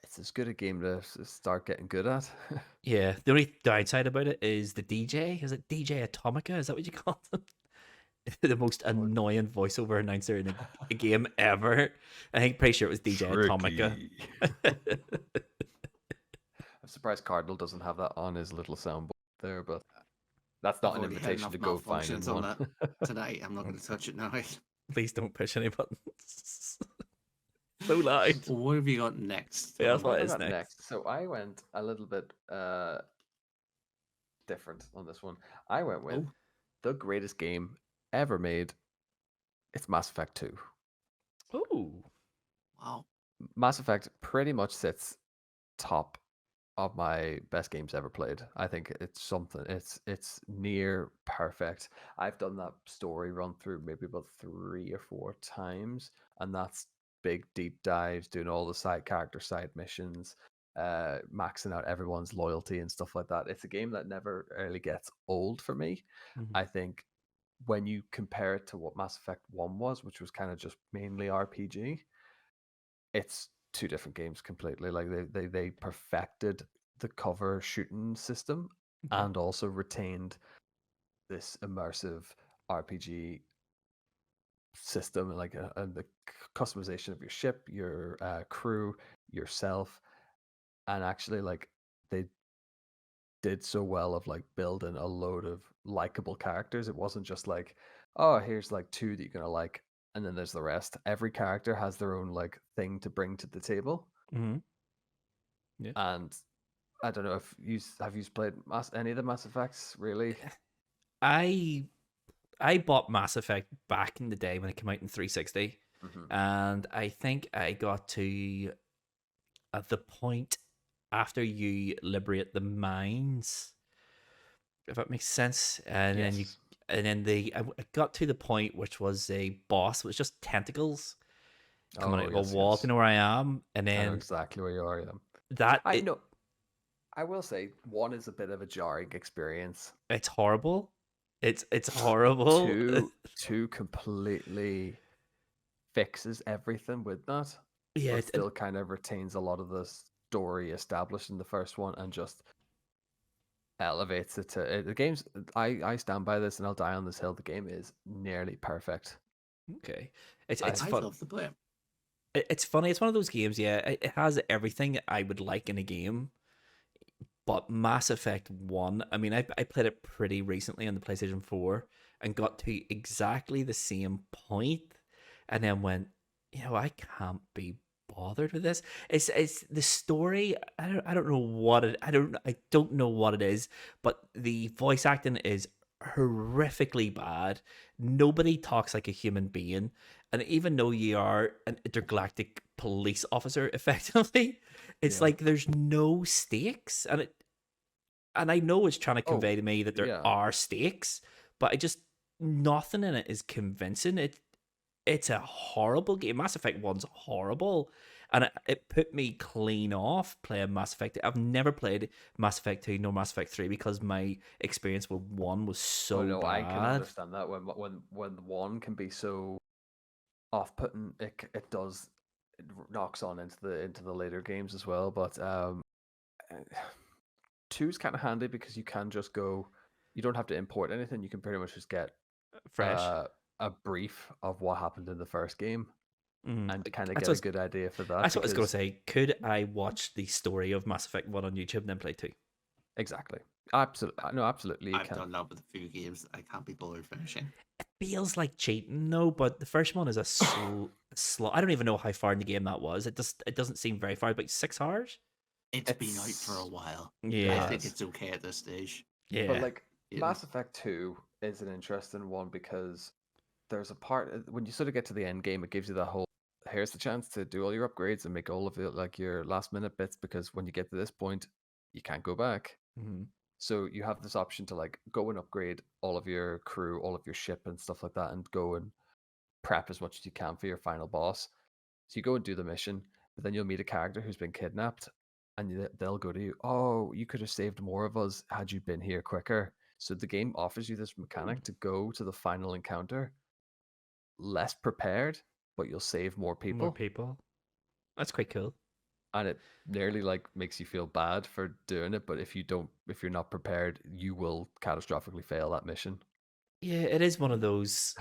it's as good a game to start getting good at. Yeah. The only downside about it is the DJ. Is it DJ Atomica? Is that what you call them? The most annoying voiceover announcer in a game ever. I think pretty sure it was DJ Atomica. I'm surprised Cardinal doesn't have that on his little soundboard there, but that's not I've an already had invitation enough to go find malfunctions him on one. that tonight. I'm not going to touch it now. Please don't push any buttons. So loud. What have you got next? Yeah, that's Tom? what I is got next. So I went a little bit different on this one. I went with Oh. the greatest game ever made. It's Mass Effect 2. Oh. Wow. Mass Effect pretty much sits top of my best games ever played. I think it's something. It's near perfect. I've done that story run through maybe about 3 or 4 times, and that's big deep dives, doing all the side missions, maxing out everyone's loyalty and stuff like that. It's a game that never really gets old for me. Mhm. I think when you compare it to what Mass Effect 1 was, which was kind of just mainly RPG, it's 2 different games completely. Like they perfected the cover shooting system Okay. and also retained this immersive RPG system, like and the customization of your ship, your crew, yourself, and actually like they did so well of like building a load of likable characters. It wasn't just like, oh, here's like 2 that you're gonna like, and then there's the rest. Every character has their own like thing to bring to the table. Mm-hmm. Yeah. And I don't know if you played any of the Mass Effects really. I bought Mass Effect back in the day when it came out in 360, and I think I got to at the point after you liberate the mines, if that makes sense, and then Yes. I got to the point which was a boss, which was just tentacles coming Oh, out of yes, a wall yes. to know where I am, and I know then exactly where you are. Yeah. that I know. I will say 1 is a bit of a jarring experience. it's horrible. It's horrible. 2 completely fixes everything with that. Yeah, but still kind of retains a lot of the story established in the first one and just elevates it to the game's. I stand by this and I'll die on this hill. The game is nearly perfect. okay. It's I- it's I'd fun. love to play it. It's funny. It's one of those games. Yeah, it has everything I would like in a game. But Mass Effect 1, I mean, I played it pretty recently on the PlayStation 4 and got to exactly the same point and then went, I can't be bothered with this. It's the story. I don't know what it. I don't know what it is, but the voice acting is horrifically bad. Nobody talks like a human being, and even though you are an intergalactic police officer, effectively, it's Yeah. like there's no stakes, and I know it's trying to Oh, convey to me that there yeah. are stakes, but I just nothing in it is convincing. It's a horrible game. Mass Effect 1's horrible. And it put me clean off playing Mass Effect. I've never played Mass Effect 2 nor Mass Effect 3 because my experience with 1 was Oh so no, I can bad. understand that when one can be so off-putting, it does knocks on into the later games as well. But two's kind of handy because you can just go. You don't have to import anything. You can pretty much just get Fresh. a brief of what happened in the first game Mm. and kind of That's get a what, good idea for that that's what I was going to because say. Could I watch the story of Mass Effect 1 on YouTube and then play 2? exactly, absolutely, no, absolutely, you I've can. done that with a few games I can't be bothered finishing. Feels like cheating, no, but the first one is a slow. I don't even know how far in the game that was. It doesn't seem very far, but 6 hours. It's been out for a It's while. I Yeah, think has. it's okay at this stage. But yeah. like You know? Mass Effect 2 is an interesting one because there's a part when you sort of get to the end game, it gives you that whole here's the chance to do all your upgrades and make all of it like your last minute bits because when you get to this point, you can't go back. Mm-hmm. So you have this option to like go and upgrade all of your crew, all of your ship and stuff like that, and go and prep as much as you can for your final boss. So you go and do the mission, but then you'll meet a character who's been kidnapped, and they'll go to you, "Oh, you could have saved more of us had you been here quicker." So the game offers you this mechanic to go to the final encounter less prepared, but you'll save more More people, people. That's quite cool. and it nearly like makes you feel bad for doing it. But if you're not prepared, you will catastrophically fail that mission. Yeah, it is one of those.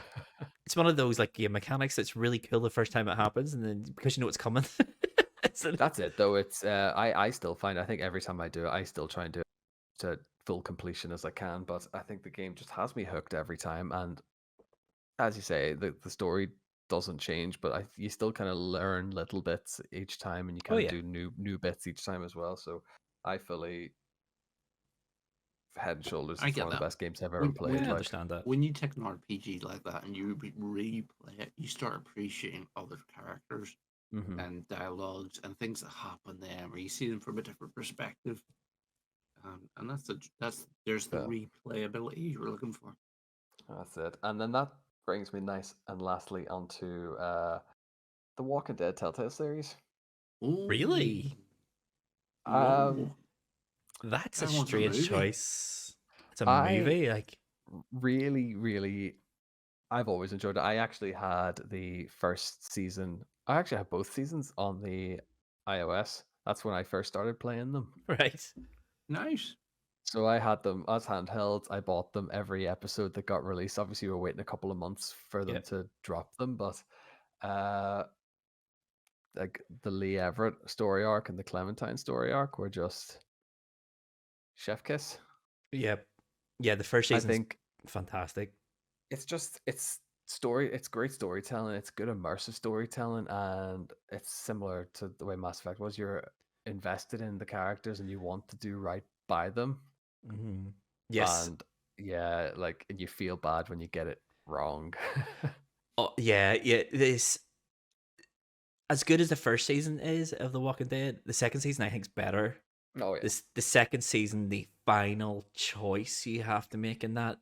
It's one of those like game mechanics that's really cool the first time it happens, and then because you know it's coming. That's it, though. It's I still find I think every time I do it, I still try and do it to full completion as I can. But I think the game just has me hooked every time. And as you say, the story doesn't change, but you still kind of learn little bits each time, and you Oh kind of yeah, do new bits each time as well. So I fully head and shoulders. I It's get one of the that. best games I've ever When played. I when Like, understand that. when you take an RPG like that and you replay it, you start appreciating other characters mhm. and dialogues and things that happen there, where you see them from a different perspective. And there's the Yeah, replayability you were looking for. that's it. And then that brings me nice and lastly onto the Walking Dead Telltale series. Ooh, Really, Um, whoa! that's a That one's a strange movie. choice. It's a I movie, like really, I've always enjoyed it. I actually had the first season. I actually had both seasons on the iOS. That's when I first started playing them. right? Nice. So I had them as handhelds. I bought them every episode that got released. Obviously, we were waiting a couple of months for Yeah. them to drop them, but uh, like the Lee Everett story arc and the Clementine story arc were just chef kiss. Yeah, yeah. The first I season's think fantastic. it's great storytelling, it's good immersive storytelling, and it's similar to the way Mass Effect was. You're invested in the characters and you want to do right by them. Hmm. Yes. And yeah, like and you feel bad when you get it wrong. Oh yeah, yeah. This as good as the first season is of The Walking Dead. The second season I think is better. Oh yeah. The second season, the final choice you have to make in that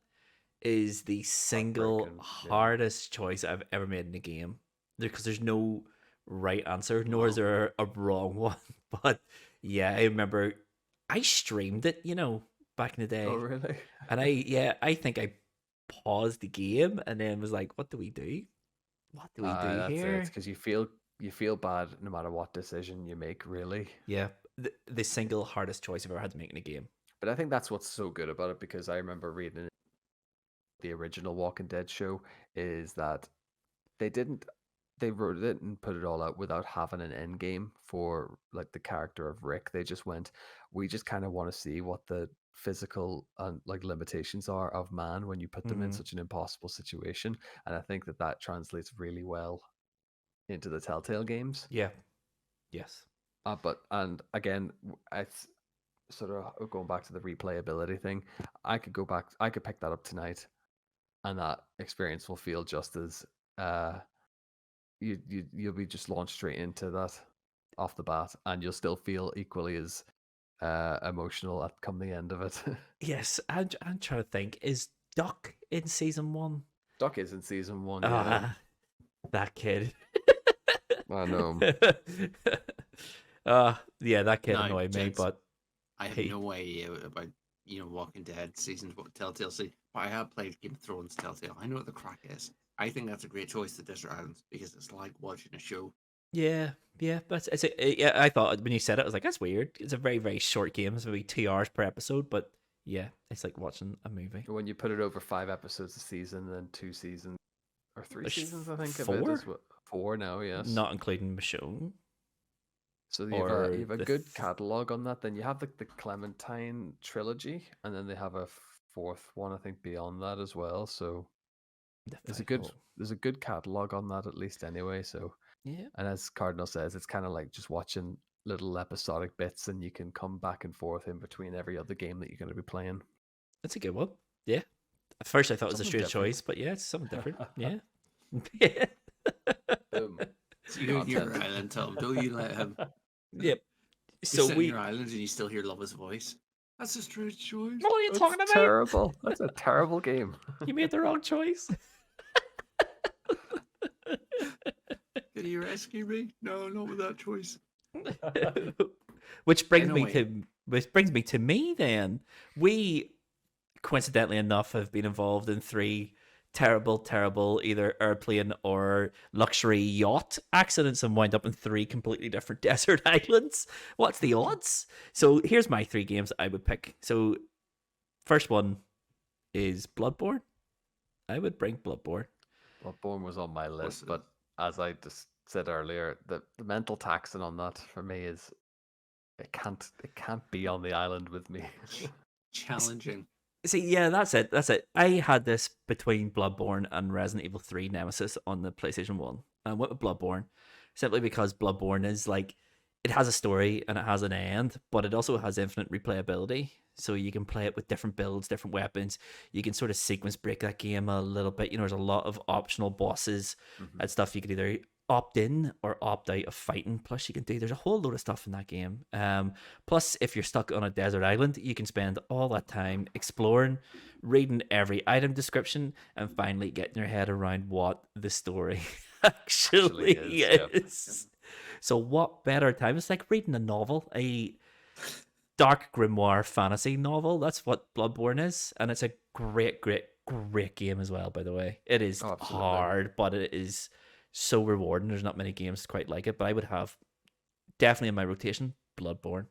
is the single Heartbreaking. Yeah. hardest choice I've ever made in a game. Because there's no right answer, nor is Wow. there a wrong one. But yeah, I remember I streamed it, back in the Oh day. really? And I think I paused the game and then was like, what do we do? What do we do That's it. here? Because you feel you feel bad no matter what decision you make, really. Yeah, the single hardest choice I've ever had to make in a game. But I think that's what's so good about it, because I remember reading the original Walking Dead show is that they didn't didn't put it all out without having an end game for like the character of Rick. They just went, we just kind of want to see what the physical and like limitations are of man when you put them in Mhm. such an impossible situation. And I think that that translates really well into the Telltale games. Yeah. Yes. And again, it's sort of going back to the replayability thing. I could pick that up tonight, and that experience will feel just as you'll be just launched straight into that off the bat, and you'll still feel equally as emotional at come the end of it. Yes, I'm trying to think. Is Duck in season 1? Duck is in season 1, yeah. Ah, that kid. I know. Yeah, that kid No, annoyed me, gents, but I have hey, no idea about Walking Dead seasons, what Telltale say, but I have played Game of Thrones Telltale. I know what the crack is. I think that's a great choice, the Desert Islands, because it's like watching a show. yeah, but yeah. I thought when you said it, I was like, that's weird. It's a very very short game. It's maybe 2 hours per episode, but yeah, it's like watching a movie. When you put it over 5 episodes a season, then 2 seasons or 3 There's seasons, I think, of 4? it is 4 now, yes. Not including Michonne. So Or you have a the good catalog on that. Then you have the Clementine trilogy, and then they have a fourth one, I think, beyond that as well. So there's a good catalog on that at least anyway. So Yeah, and as Cardinal says, it's kind of like just watching little episodic bits, and you can come back and forth in between every other game that you're going to be playing. that's a good one. Yeah. At first, I thought it was a Something strange different. choice, but yeah, it's something different. Yeah. Yeah. Boom. So you're in your Content. island, Tom. Don't you let him. Yep. You're So sitting we. in your island and you still hear Luvva's voice. That's a strange choice. What are you talking about? Terrible. That's a terrible game. You made the wrong choice. Did he rescue me? No, not with that choice. which brings me Anyway. to me then. We coincidentally enough have been involved in 3 terrible either airplane or luxury yacht accidents and wind up in 3 completely different desert islands. What's the odds? So here's my 3 games I would pick. So first one is Bloodborne. I would bring Bloodborne. Bloodborne was on my list, it? but as I just said earlier, the mental taxing on that for me is it can't be on the island with me. Challenging. See, yeah, that's it. I had this between Bloodborne and Resident Evil 3 Nemesis on the PlayStation 1. I went with Bloodborne simply because Bloodborne is like, it has a story and it has an end, but it also has infinite replayability. So you can play it with different builds, different weapons. You can sort of sequence break that game a little bit. There's a lot of optional bosses and stuff you could either opt in or opt out of fighting. Plus, you can there's a whole load of stuff in that game. Plus, if you're stuck on a desert island, you can spend all that time exploring, reading every item description, and finally getting your head around what the story actually is. So, what better time? It's like reading a novel, a dark grimoire fantasy novel. That's what Bloodborne is, and it's a great game as well. By the way, it is hard, but it is so rewarding. There's not many games quite like it, but I would have definitely in my rotation Bloodborne.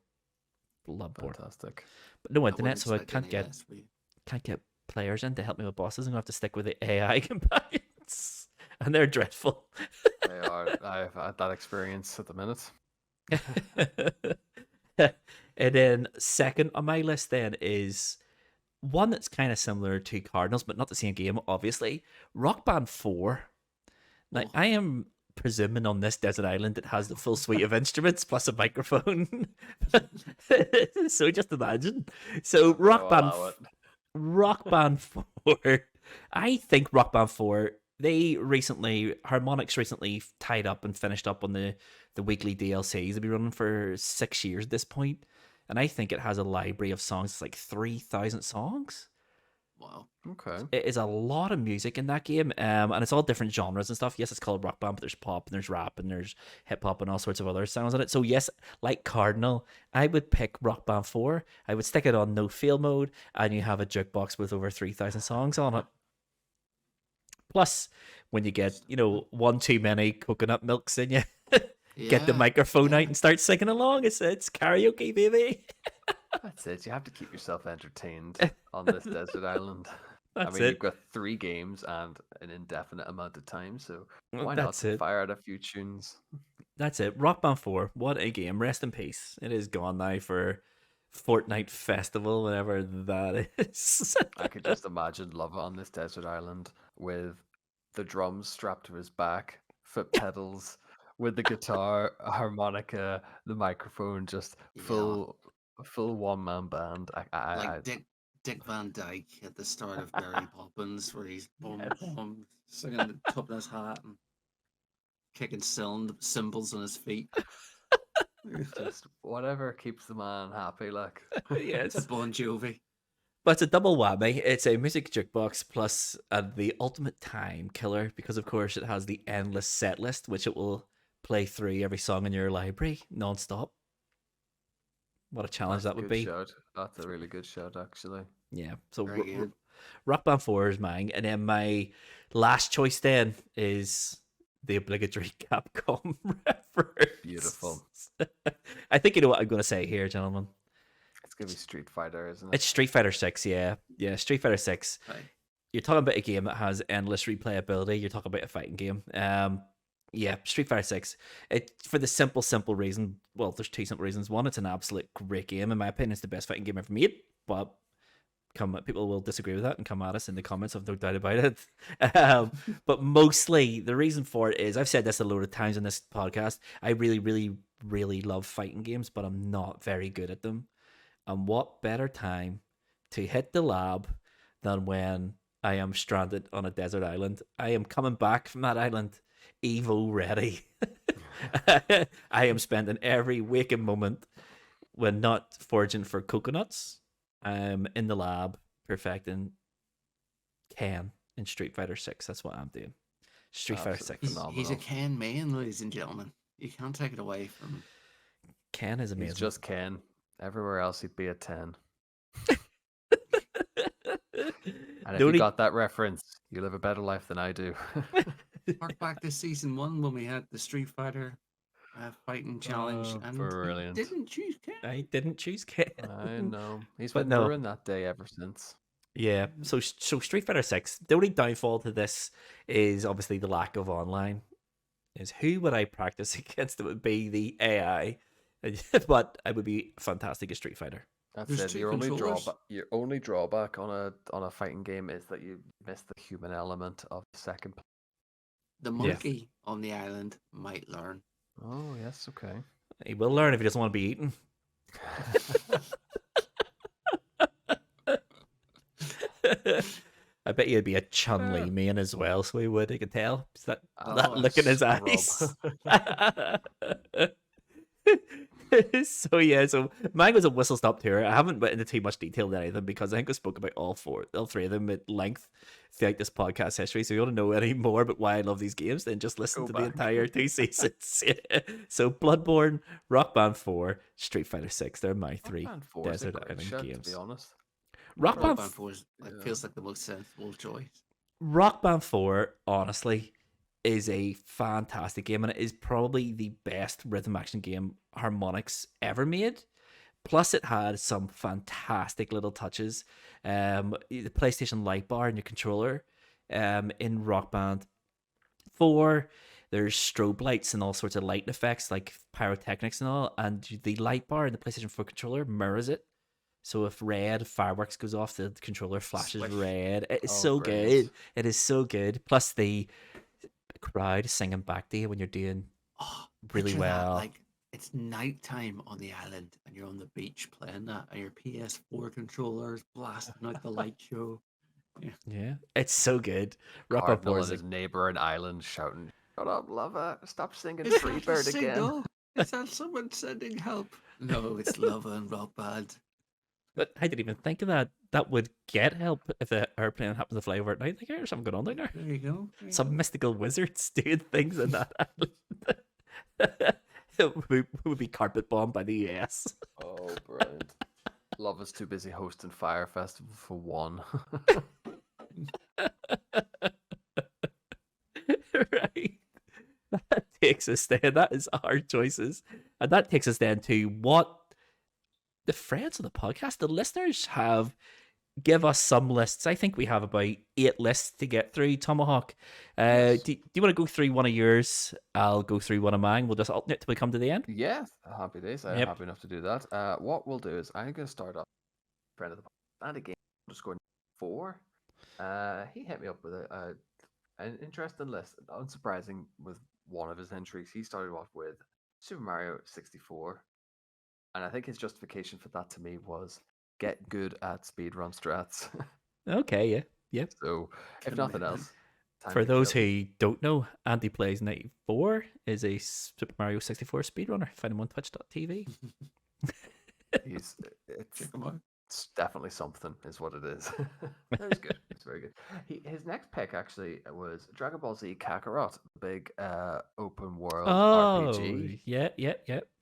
Fantastic. But no internet, so I can't get players in to help me with bosses. I'm gonna have to stick with the AI companions, and they're dreadful. They are. I've had that experience at the minute. And then second on my list then is one that's kind of similar to Cardinals, but not the same game, obviously. Rock Band 4. Now, I am presuming on this desert island it has the full suite of instruments plus a microphone. So just imagine. So Rock Band 4. I think Rock Band 4, Harmonix recently tied up and finished up on the weekly DLCs. They've been running for 6 years at this point. And I think it has a library of songs. It's like 3,000 songs. Wow. Okay. It is a lot of music in that game, and it's all different genres and stuff. Yes, it's called Rock Band, but there's pop and there's rap and there's hip hop and all sorts of other sounds in it. So yes, like Cardinal, I would pick Rock Band 4. I would stick it on no fail mode, and you have a jukebox with over 3,000 songs on it. Plus, when you get one too many coconut milks in you, get the Yeah, microphone out yeah. and start singing along. It's karaoke, baby. That's it. You have to keep yourself entertained on this desert island. I That's mean, you've it. got 3 games and an indefinite amount of time, so why not That's it. fire out a few tunes? That's it. Rock Band 4. What a game. Rest in peace. It is gone now for Fortnite Festival, whatever that is. I could just imagine Luvva on this desert island with the drums strapped to his back, foot pedals, with the guitar, harmonica, the microphone, just Yeah, full one-man band. like Dick Van Dyke at the start of Mary Poppins, where he's boom Yes. boom singing the top of his hat and kicking cymbals on his feet. just whatever keeps the man happy. Like, Yes. It's Bon Jovi. But it's a double whammy. It's a music jukebox plus the ultimate time killer because, of course, it has the endless set list, which it will play through every song in your library non-stop. What a challenge that's that a would good be. shout. That's a really good shout, actually. Yeah. So Very good. Rock Band 4 is mine. And then my last choice then is the obligatory Capcom reference. Beautiful. I think you know what I'm going to say here, gentlemen. It's gonna be Street Fighter, isn't it? It's Street Fighter 6, yeah. Yeah, Street Fighter 6. Right. You're talking about a game that has endless replayability. You're talking about a fighting game. Yeah, Street Fighter 6. It for the simple reason. Well, there's two simple reasons. One, it's an absolute great game. In my opinion, it's the best fighting game ever made. But people will disagree with that and come at us in the comments. I've no doubt about it. But mostly the reason for it is I've said this a load of times in this podcast. I really love fighting games, but I'm not very good at them. And what better time to hit the lab than when I am stranded on a desert island? I am coming back from that island, Evo ready. I am spending every waking moment when not foraging for coconuts. I'm in the lab perfecting Ken in Street Fighter 6. That's what I'm doing. Street Fighter 6. He's a Phenomenal. Ken man, ladies and gentlemen. You can't take it away from him. Ken is amazing. He's just Ken. Everywhere else, he'd be a 10. And if you got that reference, you live a better life than I do. Hark back to season 1 when we had the Street Fighter fighting challenge, Oh, and brilliant. he didn't choose Ken. I didn't choose Ken. I know. He's But been no. ruined that day ever since. Yeah, so Street Fighter 6, the only downfall to this is obviously the lack of online. Is who would I practice against? It would be the AI, but I would be fantastic at Street Fighter. That's There's it. two Your only controllers. drawback on a fighting game is that you miss the human element of the second. The monkey on the island might learn. Oh yes, okay. He will learn if he doesn't want to be eaten. I bet you'd be a Chun-Li main as well, so he would. I can tell. Is that look in his eyes? So yeah, so mine was a whistle stop tour. I haven't went into too much detail there either because I think I spoke about all three of them at length throughout this podcast history. So if you want to know any more about why I love these games, then just listen Go to back. the entire 2 seasons. So Bloodborne, Rock Band 4, Street Fighter 6. They're my three Rock Band 4 is a desert great island shout, games. to be honest. Rock Band, Rock Band 4 feels like the most sensible choice. Rock Band 4, honestly, is a fantastic game, and it is probably the best rhythm action game harmonics ever made. Plus, it had some fantastic little touches. The PlayStation light bar in your controller in Rock Band 4, there's strobe lights and all sorts of light effects like pyrotechnics and all, and the light bar in the PlayStation 4 controller mirrors it. So if red fireworks goes off, the controller flashes Swish. red. It is Oh, so brilliant. good. It is so good. Plus the crowd singing back to you when you're doing Oh, really picture well. That, like it's nighttime on the island and you're on the beach playing that, and your PS4 controllers blasting out the light show. Yeah, it's so good. Rock Band 4 Cardinal is and his neighbor in Ireland shouting, "Shut up, Luvva! Stop singing Is that Free a Bird again." signal? Is that someone sending help? No, it's Luvva and Rock Band. But I didn't even think of that. That would get help if the airplane happens to fly over at night. Like, there's something going on down there. There you go. There you Some go. mystical wizards doing things in that island. It would be carpet bombed by the US. Oh, brilliant. Luvva's too busy hosting Fire Festival for one. Right. takes us then. That is our choices. And that takes us then to what the friends of the podcast, the listeners, have give us some lists. I think we have about 8 lists to get through. Tomahawk, Yes. do you want to go through one of yours? I'll go through one of mine. We'll just alternate till we come to the end. Yeah, happy days. I'm Yep. happy enough to do that. What we'll do is I'm going to start off friend of the podcast, and again, underscore 4. He hit me up with an interesting list. Unsurprising with one of his entries. He started off with Super Mario 64, and I think his justification for that to me was get good at speedrun strats. Okay, yeah. Yep. So, if Can nothing imagine. else, time For to those kill. who don't know, Andy Plays 94 is a Super Mario 64 speedrunner. Find him on twitch.tv. It's Check 'em out. definitely something, is what it is. That was good. It's very good. His next pick actually was Dragon Ball Z Kakarot, the big open world Oh, RPG, yeah.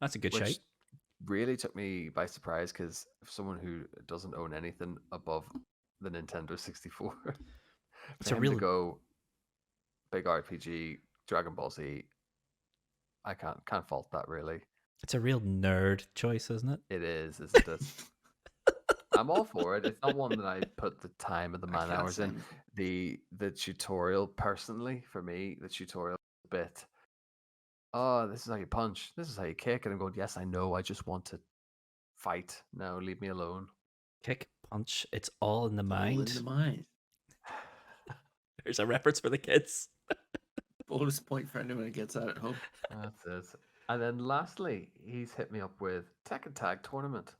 That's a good which shout. really took me by surprise because someone who doesn't own anything above the Nintendo 64, It's for a him real, to go big RPG, Dragon Ball Z, I can't fault that really. it's a real nerd choice, isn't it? It is, isn't it? I'm all for it. It's not one that I put the time and the I man can't hours say in. anything. The tutorial, personally, for me, the tutorial bit. Oh, this is how you punch. This is how you kick. And I'm going, yes, I know. I just want to fight. No, leave me alone. Kick, punch, it's all in the All in mind. the mind. There's a reference for the kids. Bonus point for anyone who gets that at home. That's it. And then lastly, he's hit me up with Tekken Tag Tournament.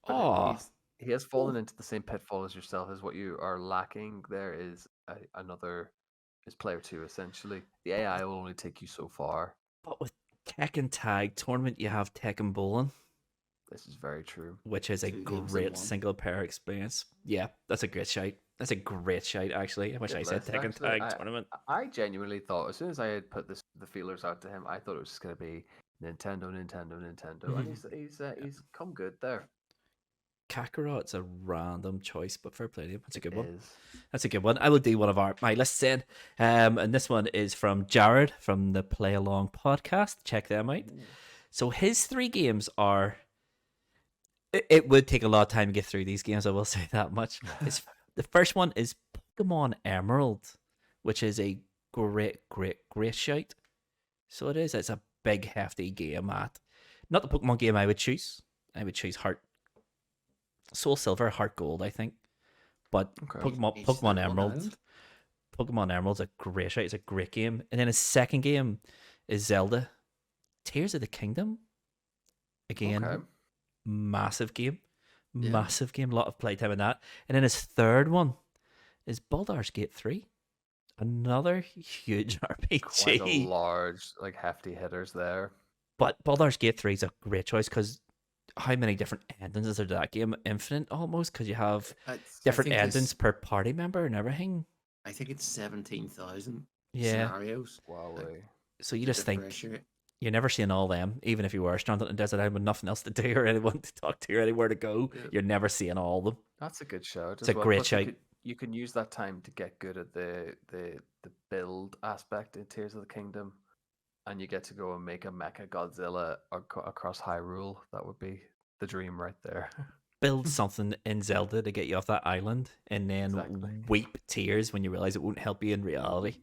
But Oh, he has fallen into the same pitfall as yourself. Is what you are lacking there is is player 2 essentially. The AI will only take you so far. but with Tekken Tag Tournament, you have Tekken Bowling, This is very true. which is a 2 games in great one. single player experience. Yeah, that's a great shout. That's a great shout, actually. I wish Good I said list. Tekken Actually, Tag Tournament. I genuinely thought as soon as I had put the feelers out to him, I thought it was just going to be Nintendo, and he's come good there. Kakarot's a random choice, but fair play to him. That's a good one. Is That's a good one. I will do one of my lists then. And this one is from Jared from the Play Along podcast. Check them out. So his 3 games are. It would take a lot of time to get through these games, I will say that much. The first one is Pokemon Emerald, which is a great shout. So it is. It's a big, hefty game at. Not the Pokemon game I would choose. I would choose Soul Silver, Heart Gold, I think. But okay. Pokemon Each their own Emerald. island. Pokemon Emerald's a great shout. It's a great game. And then his second game is Zelda Tears of the Kingdom. Again, Okay. massive game. Yeah. Massive game. A lot of playtime in that. And then his third one is Baldur's Gate 3. Another huge RPG. Quite a large, like hefty hitters there. But Baldur's Gate 3 is a great choice because how many different endings is there to that game? Infinite almost, because you have I different think endings it's- per party member and everything. I think it's 17,000 Yeah. scenarios. Wow. So you to just think differentiate. you're never seeing all them, even if you were stranded on a desert island with nothing else to do or anyone to talk to or anywhere to go. Yeah. You're never seeing all of them. That's a good shout. It's as a well. great Plus shout. You can use that time to get good at the build aspect in Tears of the Kingdom, and you get to go and make a Mecha Godzilla across Hyrule. That would be the dream right there. Build something in Zelda to get you off that island and then Exactly. weep tears when you realize it won't help you in reality.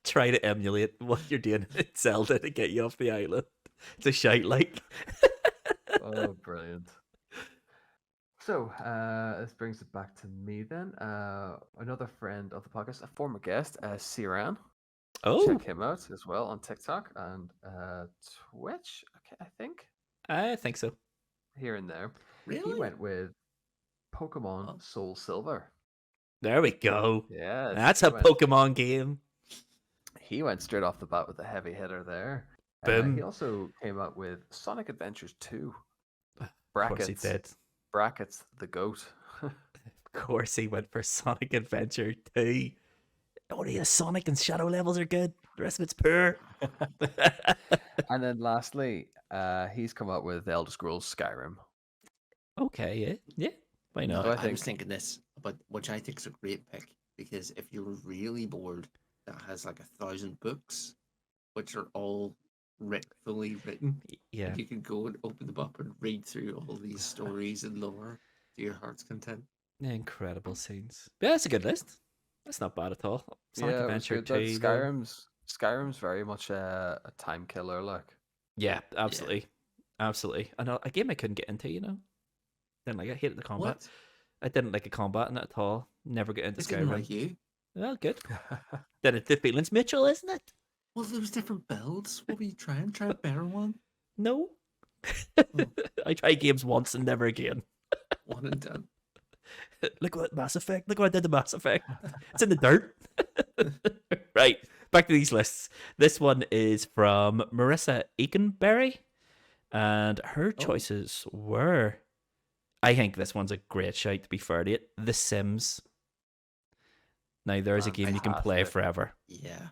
Try to emulate what you're doing in Zelda to get you off the island. It's a shite like. Oh, brilliant. So, this brings it back to me then. Another friend of the podcast, a former guest, Siran. Oh, Check him out as well on TikTok and Twitch, okay, I think, I think so. here and there. He Really? went with Pokemon Oh. Soul Silver. There we go. Yes, That's he a went- Pokemon game. He went straight off the bat with a heavy hitter there. Boom. He also came up with Sonic Adventures 2. Of course he Brackets, did. brackets, the goat. Of course he went for Sonic Adventure 2. Only the Sonic and Shadow levels are good. The rest of it's poor. And then lastly, he's come up with Elder Scrolls Skyrim. Okay, yeah. Why No, not? So I I was think- thinking this, but which I think is a great pick because if you're really bored that has like 1,000 books, which are all fully written. Yeah, And you can go and open them up and read through all these stories and lore to your heart's content. incredible scenes. Yeah, that's a good list. That's not bad at all. Sonic Yeah, it was Adventure good. That 2, though. Skyrim's very much a time killer. Like, Yeah, Yeah. absolutely. Absolutely. And a game I couldn't get into, Didn't like it. I hated the combat. What? I didn't like the combat in it at all. Never get into They didn't Skyrim. like you? Well, good. Then it's the feelings mutual, isn't it? Well, there was different builds. What were you trying? Try a better one? No. Oh, I tried games once and never again. one and done. Look what Mass Effect. Look what I did to Mass Effect. It's in the dirt. Right. Back to these lists. This one is from Marissa Aikenberry. And her Oh. choices were, I think this one's a great shout, to be fair to it, The Sims. Now, there is a game you can play Fantastic. forever. Yeah.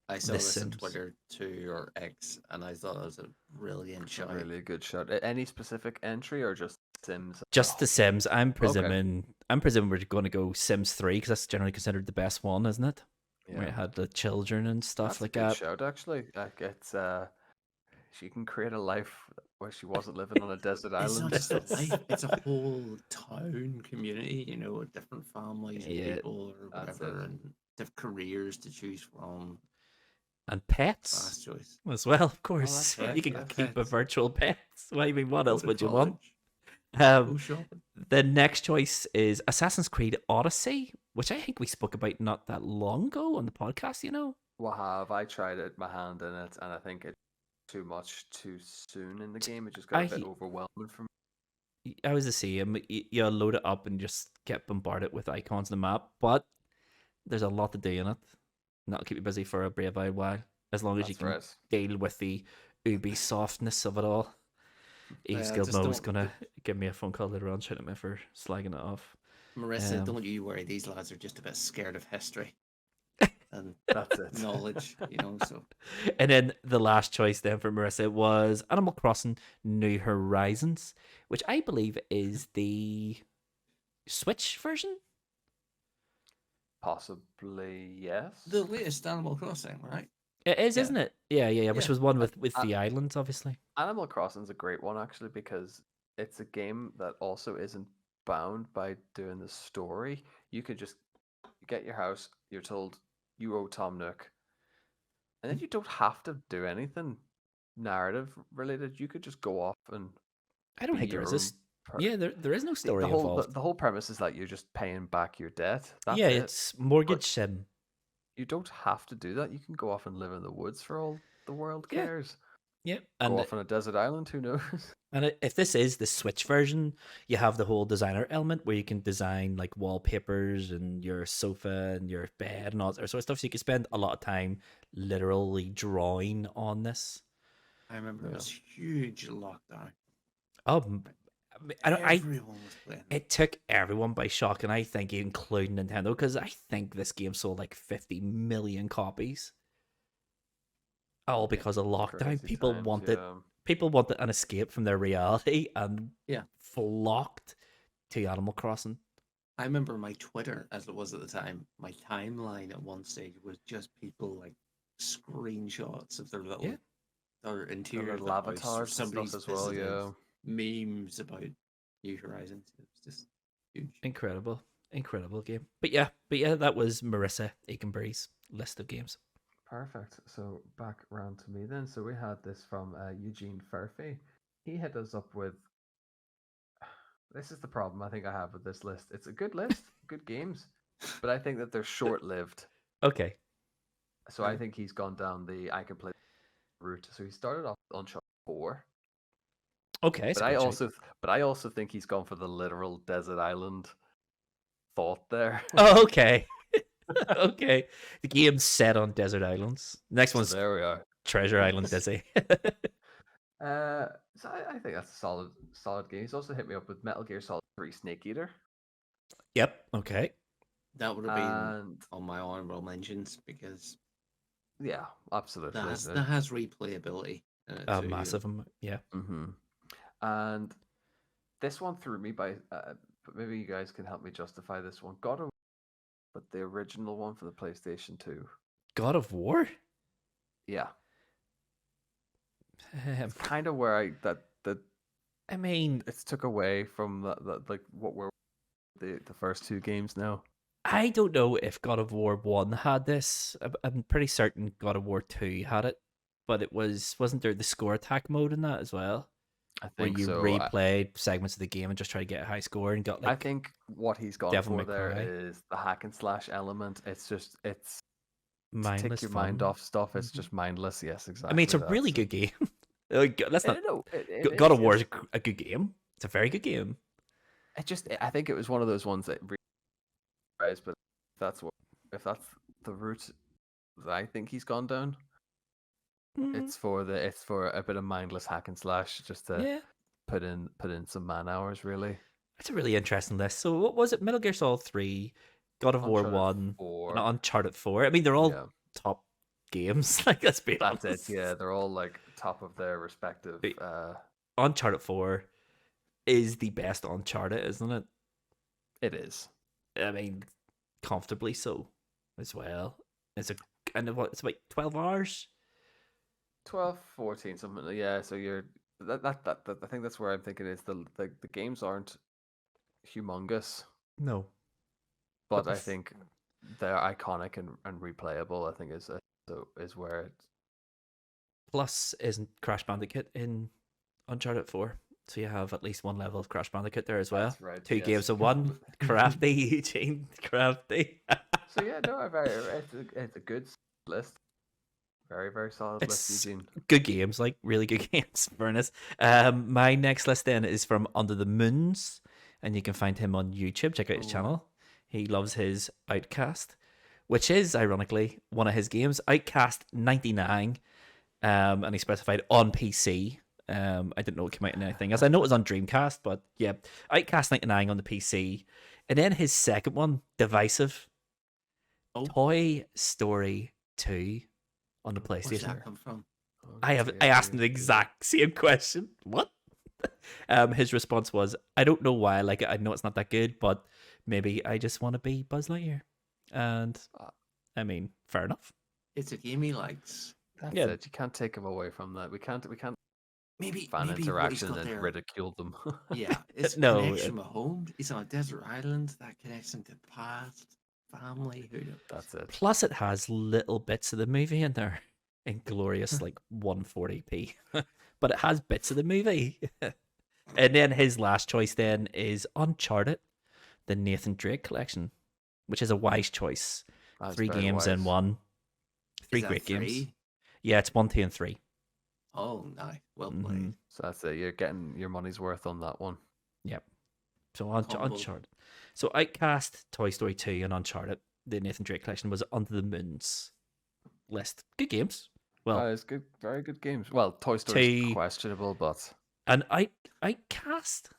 I saw The this on Sims. Twitter too, or X, and I thought it was a brilliant show. Really good shot. Any specific entry or just Sims? Just The Sims. I'm presuming we're going to go Sims 3 because that's generally considered the best one, isn't it? Where it Yeah, had the children and stuff that's like a good that. shout actually. Like it's she can create a life where she wasn't living on a desert It's not island. just a life; it's a whole town community. With different families and Yeah, people or that's whatever, it. and different careers to choose from. And pets Fast choice. as well, of course. right, You can yeah, keep a pets. virtual pet. I mean, what else Go to would you want? college, Go shopping. The next choice is Assassin's Creed Odyssey, which I think we spoke about not that long ago on the podcast, What have I tried it, my hand in it, and I think it's too much too soon in the game. It just got a bit overwhelming for me. I was the same. You load it up and just get bombarded with icons on the map, but there's a lot to do in it. And that'll keep you busy for a brave old while, as long as you That's can right. deal with the Ubisoftness of it all. Eve's Yeah, Guild just Mo is don't- gonna give me a phone call later on, shouting at me for slagging it off. Marissa, Um, don't you worry. These lads are just a bit scared of history and That's it. knowledge, So And then the last choice then for Marissa was Animal Crossing New Horizons, which I believe is the Switch version. Possibly yes. the latest Animal Crossing, right? It is, Yeah. isn't it? Yeah. Which Yeah. was one with the islands, obviously. Animal Crossing's a great one actually because it's a game that also isn't bound by doing the story. You could just get your house, you're told you owe Tom Nook, and then you don't have to do anything narrative related. You could just go off and I don't be think there your is own this. per- Yeah, there is no See, story the whole involved. the whole premise is that you're just paying back your debt. That's Yeah, it. it's mortgage sim. You don't have to do that. You can go off and live in the woods for all the world Yeah. cares. Yeah, Go and off on a desert island. Who knows? if this is the Switch version, you have the whole designer element where you can design like wallpapers and your sofa and your bed and all that sort of stuff. So you can spend a lot of time literally drawing on this. I remember it Yeah. was huge lockdown. I Everyone was playing. it took everyone by shock, and I think including Nintendo, because I think this game sold like 50 million copies. All because of lockdown. Crazy People times, wanted yeah. people wanted an escape from their reality and Yeah. flocked to Animal Crossing. I remember my Twitter, as it was at the time, my timeline at one stage was just people like screenshots of their little Yeah. their The interior little of the house or avatars and somebody's stuff as well. visited, Yeah. memes about New Horizons. It was just huge. Incredible game. But yeah, that was Marissa Aikenberry's list of games. Perfect. So back round to me then. So we had this from Eugene Furphy. He hit us up with. This is the problem I think I have with this list. It's a good list, good games, but I think that they're short-lived. Okay. So I think he's gone down the I can play route. So he started off on Uncharted 4, Okay. but I also think he's gone for the literal desert island thought there. Oh, okay. Okay. The game's set on desert islands. Next So one's there we are. Treasure Island Dizzy. So I think that's a solid game. He's also hit me up with Metal Gear Solid 3 Snake Eater. Yep. Okay. That would have been And on my honorable mentions because yeah, absolutely. that has replayability. In it too, Massive. Yeah. Mm-hmm. And this one threw me by, but maybe you guys can help me justify this one. God of War, but the original one for the PlayStation 2. God of War. Yeah, Um, it's kind of where that I mean, it's took away from that like what were the first two games now. I don't know if God of War 1 had this. I'm pretty certain God of War 2 had it, but wasn't there the score attack mode in that as well, I where think you so. replayed segments of the game and just try to get a high score and got I like think what he's gone Devil for May there Cry, is the hack and slash element. It's to take mindless your fun. mind off stuff. It's Mhm. just mindless. Yes, I mean, it's exactly a that. really So, good game. Like, let's not. no, it God is. of War is a good game. It's a very good game. I think it was one of those ones that really surprised, but that's what if that's the route that I think he's gone down. Mm, It's for a bit of mindless hack and slash just to yeah, put in some man hours really. it's a really interesting list. So, what was it? Metal Gear Solid 3, God of War Uncharted 1, and 4. Uncharted 4. I mean, they're all Yeah. top games. Like, let's be That's it. honest. Yeah, they're all like top of their respective The Uncharted 4 is the best Uncharted, isn't it? it is. I mean, comfortably so as well. It's a and what it's about 12 hours. 12, 14, something. Yeah, so you're that I think that's where I'm thinking is the games aren't humongous, No, but but I think they're iconic and replayable. I think is where it. plus isn't Crash Bandicoot in Uncharted 4. So you have at least one level of Crash Bandicoot there as well. That's right. Two Yes. games in one. Crafty, Eugene. Crafty. So yeah, no, it's a good list. Very very solid list, It's Eugene. good games, like really good games, Furnace. My next list then is from Under the Moons, and you can find him on YouTube. Check out his Ooh. channel. He loves his Outcast, which is ironically one of his games, Outcast 99. And he specified on PC. I didn't know it came out in anything else. I know it was on Dreamcast, but yeah, Outcast 99 on the PC. And then his second one, Divisive, Oh, Toy Story 2 on the where's PlayStation. that come from? I asked him the exact same question. What? His response was, I don't know why I like it. I know it's not that good, but maybe I just want to be Buzz Lightyear. And I mean, fair enough. It's a game he likes. That's Yeah. it. You can't take him away from that. We can't Maybe fan what he's interaction got and there. ridicule them. Yeah, it's No, connection with home. He's on a desert island. That connection to past, family. Who knows? That's it. Plus, it has little bits of the movie in there in glorious, like 140p. But it has bits of the movie. And then his last choice then is Uncharted, the Nathan Drake collection, which is a wise choice. That's 3 very games in wise. one. Three Is that great games. 3? Yeah, it's 1, 2, and 3. Oh, no. Well Mhm. played. So that's it. You're getting your money's worth on that one. Yep. So Combo. Uncharted. So Outcast, Toy Story 2, and Uncharted, the Nathan Drake collection, was Under the Moon's list. Good games. Well, It's good, very good games. Well, Toy Story is Two- questionable, but and Outcast,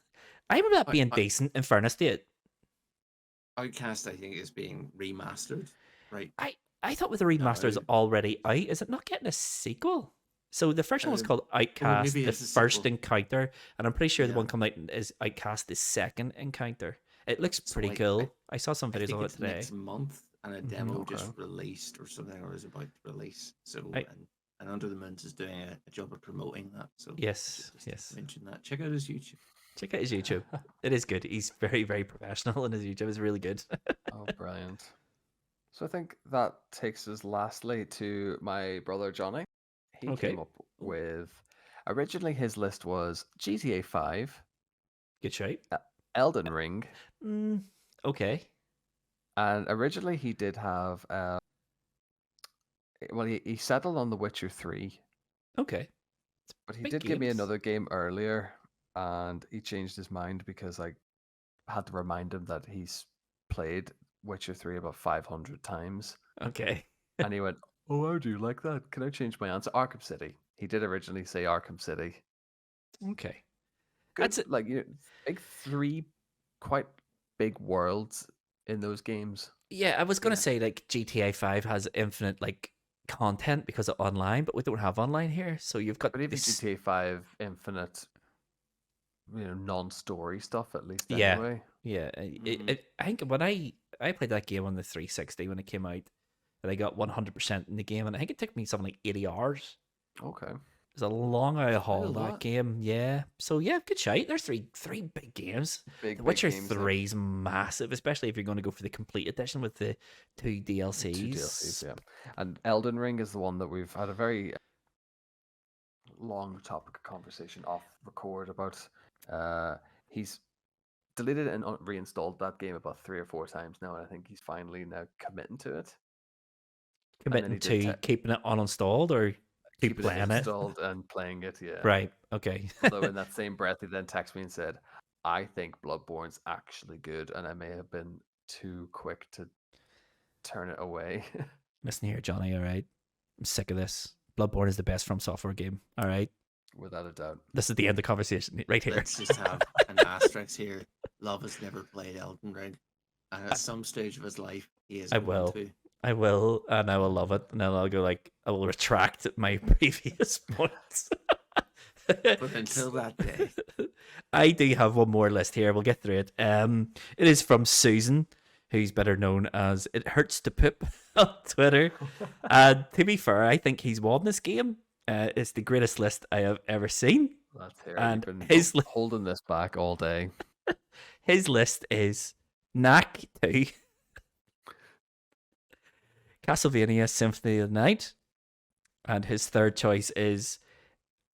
I remember that being decent in fairness to it. Outcast, I think, is being remastered. Right. I thought with the remaster is No. already out, is it not getting a sequel? So the first one was called Outcast, maybe the it's a first sequel. encounter, and I'm pretty sure the Yeah. one coming out is Outcast, the second encounter. It looks So, pretty like, cool. I saw some I videos think on it it's today. next month, and a Mhm. demo Okay. just released or something, or is about to release. So, I- and Under the Moons is doing a job of promoting that. So, I Yes, should just yes. mention that. Check out his YouTube. Check out his YouTube. It is good. He's very, very professional, and his YouTube is really good. oh, brilliant. So I think that takes us lastly to my brother Johnny. He Okay. came up with originally his list was GTA 5, Good shout. Elden Ring, Okay. and originally he did have well he settled on The Witcher 3, Okay. but he Big did give me games. another game earlier and he changed his mind because I had to remind him that he's played Witcher 3 about 500 times. Okay. And he went, "Oh, how do you like that? Can I change my answer?" Arkham City. He did originally say Arkham City. Okay. Good, That's it. like big three, quite big worlds in those games. Yeah, I was gonna Yeah. say like GTA 5 has infinite like content because of online, but we don't have online here. So you've got But even this. GTA 5 Infinite, non-story stuff at least. Yeah. Anyway, Yeah, Mhm. I think when I played that game on the 360 when it came out, that I got 100% in the game, and I think it took me something like 80 hours. Okay. It's a long out of quite a haul, that lot. game. Yeah. So yeah, good shite. There's three big games. Big The Witcher games. 3 is massive, especially if you're going to go for the complete edition with the 2 DLCs. 2 DLCs, yeah. And Elden Ring is the one that we've had a very long topic of conversation off record about. He's deleted and reinstalled that game about 3 or 4 times now, and I think he's finally now committing to it. Committing he to did keeping it uninstalled or to keeping it playing it. installed and playing it, yeah. Right. Okay. Although in that same breath, he then texted me and said, "I think Bloodborne's actually good, and I may have been too quick to turn it away." Listen here, Johnny. All right. I'm sick of this. Bloodborne is the best From Software game. All right. Without a doubt. This is the end of the conversation right here. Let's just have an asterisk here. Love has never played Elden Ring, and at some stage of his life, he is I going will. to. I will, and I will love it, and then I'll go like I will retract my previous points. But until that day, I do have one more list here. We'll get through it. It is from Susan, who's better known as It Hurts to Poop on Twitter. And to be fair, I think he's won this game. It's the greatest list I have ever seen. That's here. And You've been his holding this back all day. His list is Knack 2, Castlevania Symphony of the Night, and his third choice is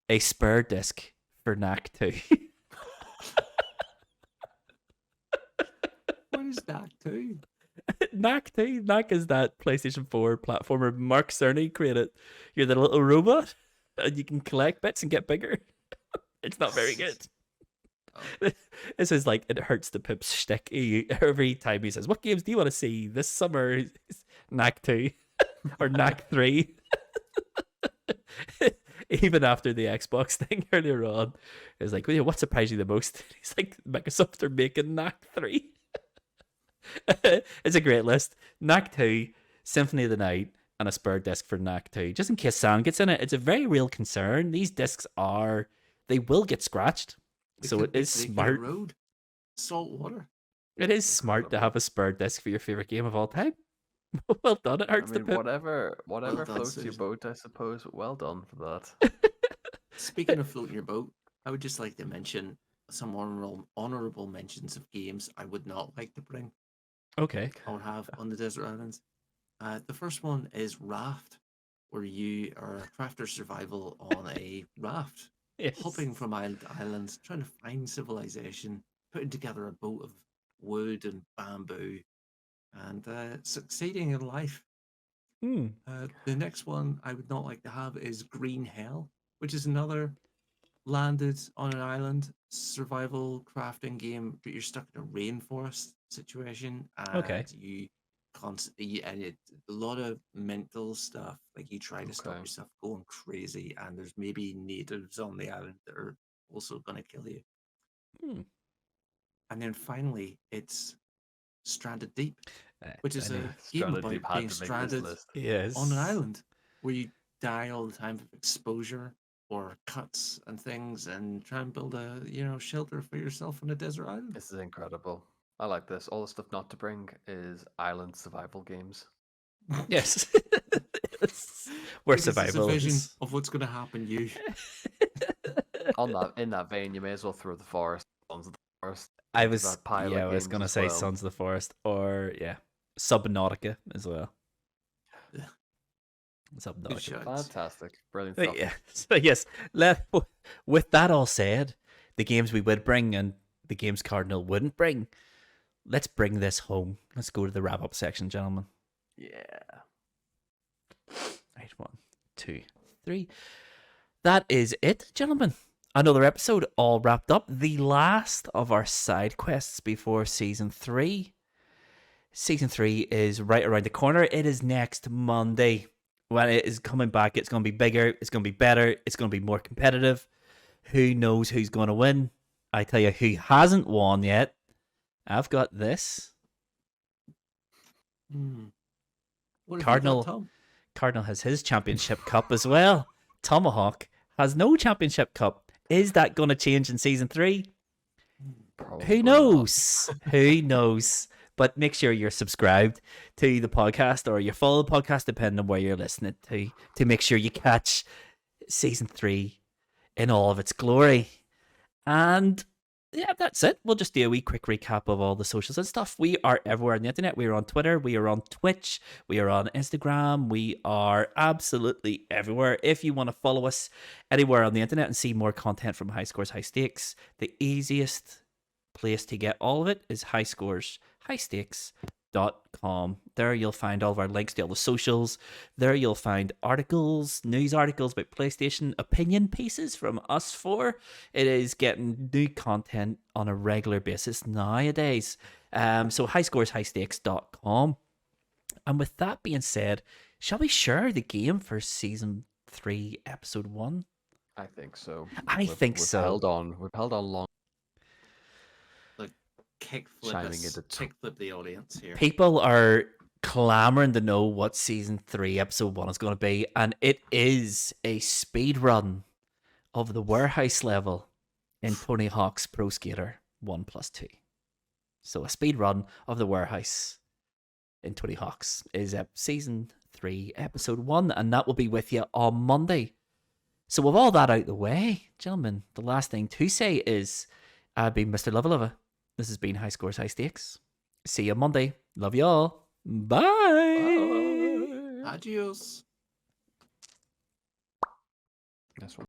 a spare disc for Knack 2. what is that too? Knack 2. Knack is that PlayStation 4 platformer Mark Cerny created. You're the little robot, and you can collect bits and get bigger. It's not very good. This is like It Hurts to Poop shtick. Every time he says, "What games do you want to see this summer?" It's Knack 2 or Knack 3. Even after the Xbox thing earlier on, it's like, what surprised you the most? He's like, Microsoft are making Knack 3. It's a great list. Knack 2, Symphony of the Night, and a spare disc for Knack 2. Just in case sound gets in it, it's a very real concern. These discs they will get scratched. So it is smart. Road, salt water. It is smart to have a spare disc for your favorite game of all time. Well done. It hurts I mean, to poop. whatever done, floats your Susan. boat, I suppose. Well done for that. Speaking of floating your boat, I would just like to mention some honorable mentions of games I would not like to bring Okay. or have on the desert islands. The first one is Raft, where you are a crafter survival on a raft, Yes. hopping from island to island, trying to find civilization, putting together a boat of wood and bamboo, and succeeding in life. Hmm. The next one I would not like to have is Green Hell, which is another landed on an island survival crafting game, but you're stuck in a rainforest situation, and Okay. you constantly and a lot of mental stuff. Like you try to stop Okay. yourself going crazy, and there's maybe natives on the island that are also going to kill you. Hmm. And then finally, it's Stranded Deep, which is I a know. game Stranded about Deep had being to make this stranded list. Yes. on an island where you die all the time from exposure or cuts and things, and try and build a shelter for yourself on a desert island. This is incredible. I like this. All the stuff not to bring is island survival games. Yes. We're Because it's a survival. vision of what's going to happen. You In that vein, you may as well throw the forest, Sons of the Forest. I into was that pile of I was games gonna as say well. Sons of the Forest or Subnautica as well. Yeah. Subnautica. shout. Fantastic, brilliant But stuff. yeah. So yes, with that all said, the games we would bring and the games Cardinal wouldn't bring, let's bring this home. Let's go to the wrap up section, gentlemen. Yeah. Right, 1, 2, 3. That is it, gentlemen. Another episode all wrapped up. The last of our side quests before season 3. Season 3 is right around the corner. It is next Monday. When it is coming back, it's going to be bigger. It's going to be better. It's going to be more competitive. Who knows who's going to win? I tell you who hasn't won yet. I've got this. What have you got, Cardinal. Tom? Cardinal has his championship cup as well. Tomahawk has no championship cup. Is that going to change in season 3? Probably Who not. knows? Who knows? But make sure you're subscribed to the podcast, or you follow the podcast, depending on where you're listening to make sure you catch season 3 in all of its glory. And yeah, that's it. We'll just do a wee quick recap of all the socials and stuff. We are everywhere on the internet. We are on Twitter. We are on Twitch. We are on Instagram. We are absolutely everywhere. If you want to follow us anywhere on the internet and see more content from High Scores, High Stakes, the easiest place to get all of it is highscoreshighstakes.com. There you'll find all of our links to all the socials. There you'll find articles, news articles about PlayStation, opinion pieces from us four. It is getting new content on a regular basis nowadays. So highscoreshighstakes.com. And with that being said, shall we share the game for season 3, episode 1? I think so. I think we've so. Held on. We've held on long. Kickflip the audience here. People are clamoring to know what season 3 episode 1 is going to be, and it is a speed run of the warehouse level in Tony Hawk's Pro Skater 1+2. So a speed run of the warehouse in Tony Hawk's is season 3 episode 1, and that will be with you on Monday. So with all that out the way, gentlemen, the last thing to say is I've been Mr. Luvva Luvva. This has been High Scores, High Stakes. See you Monday. Love you all. Bye. Adios. That's one.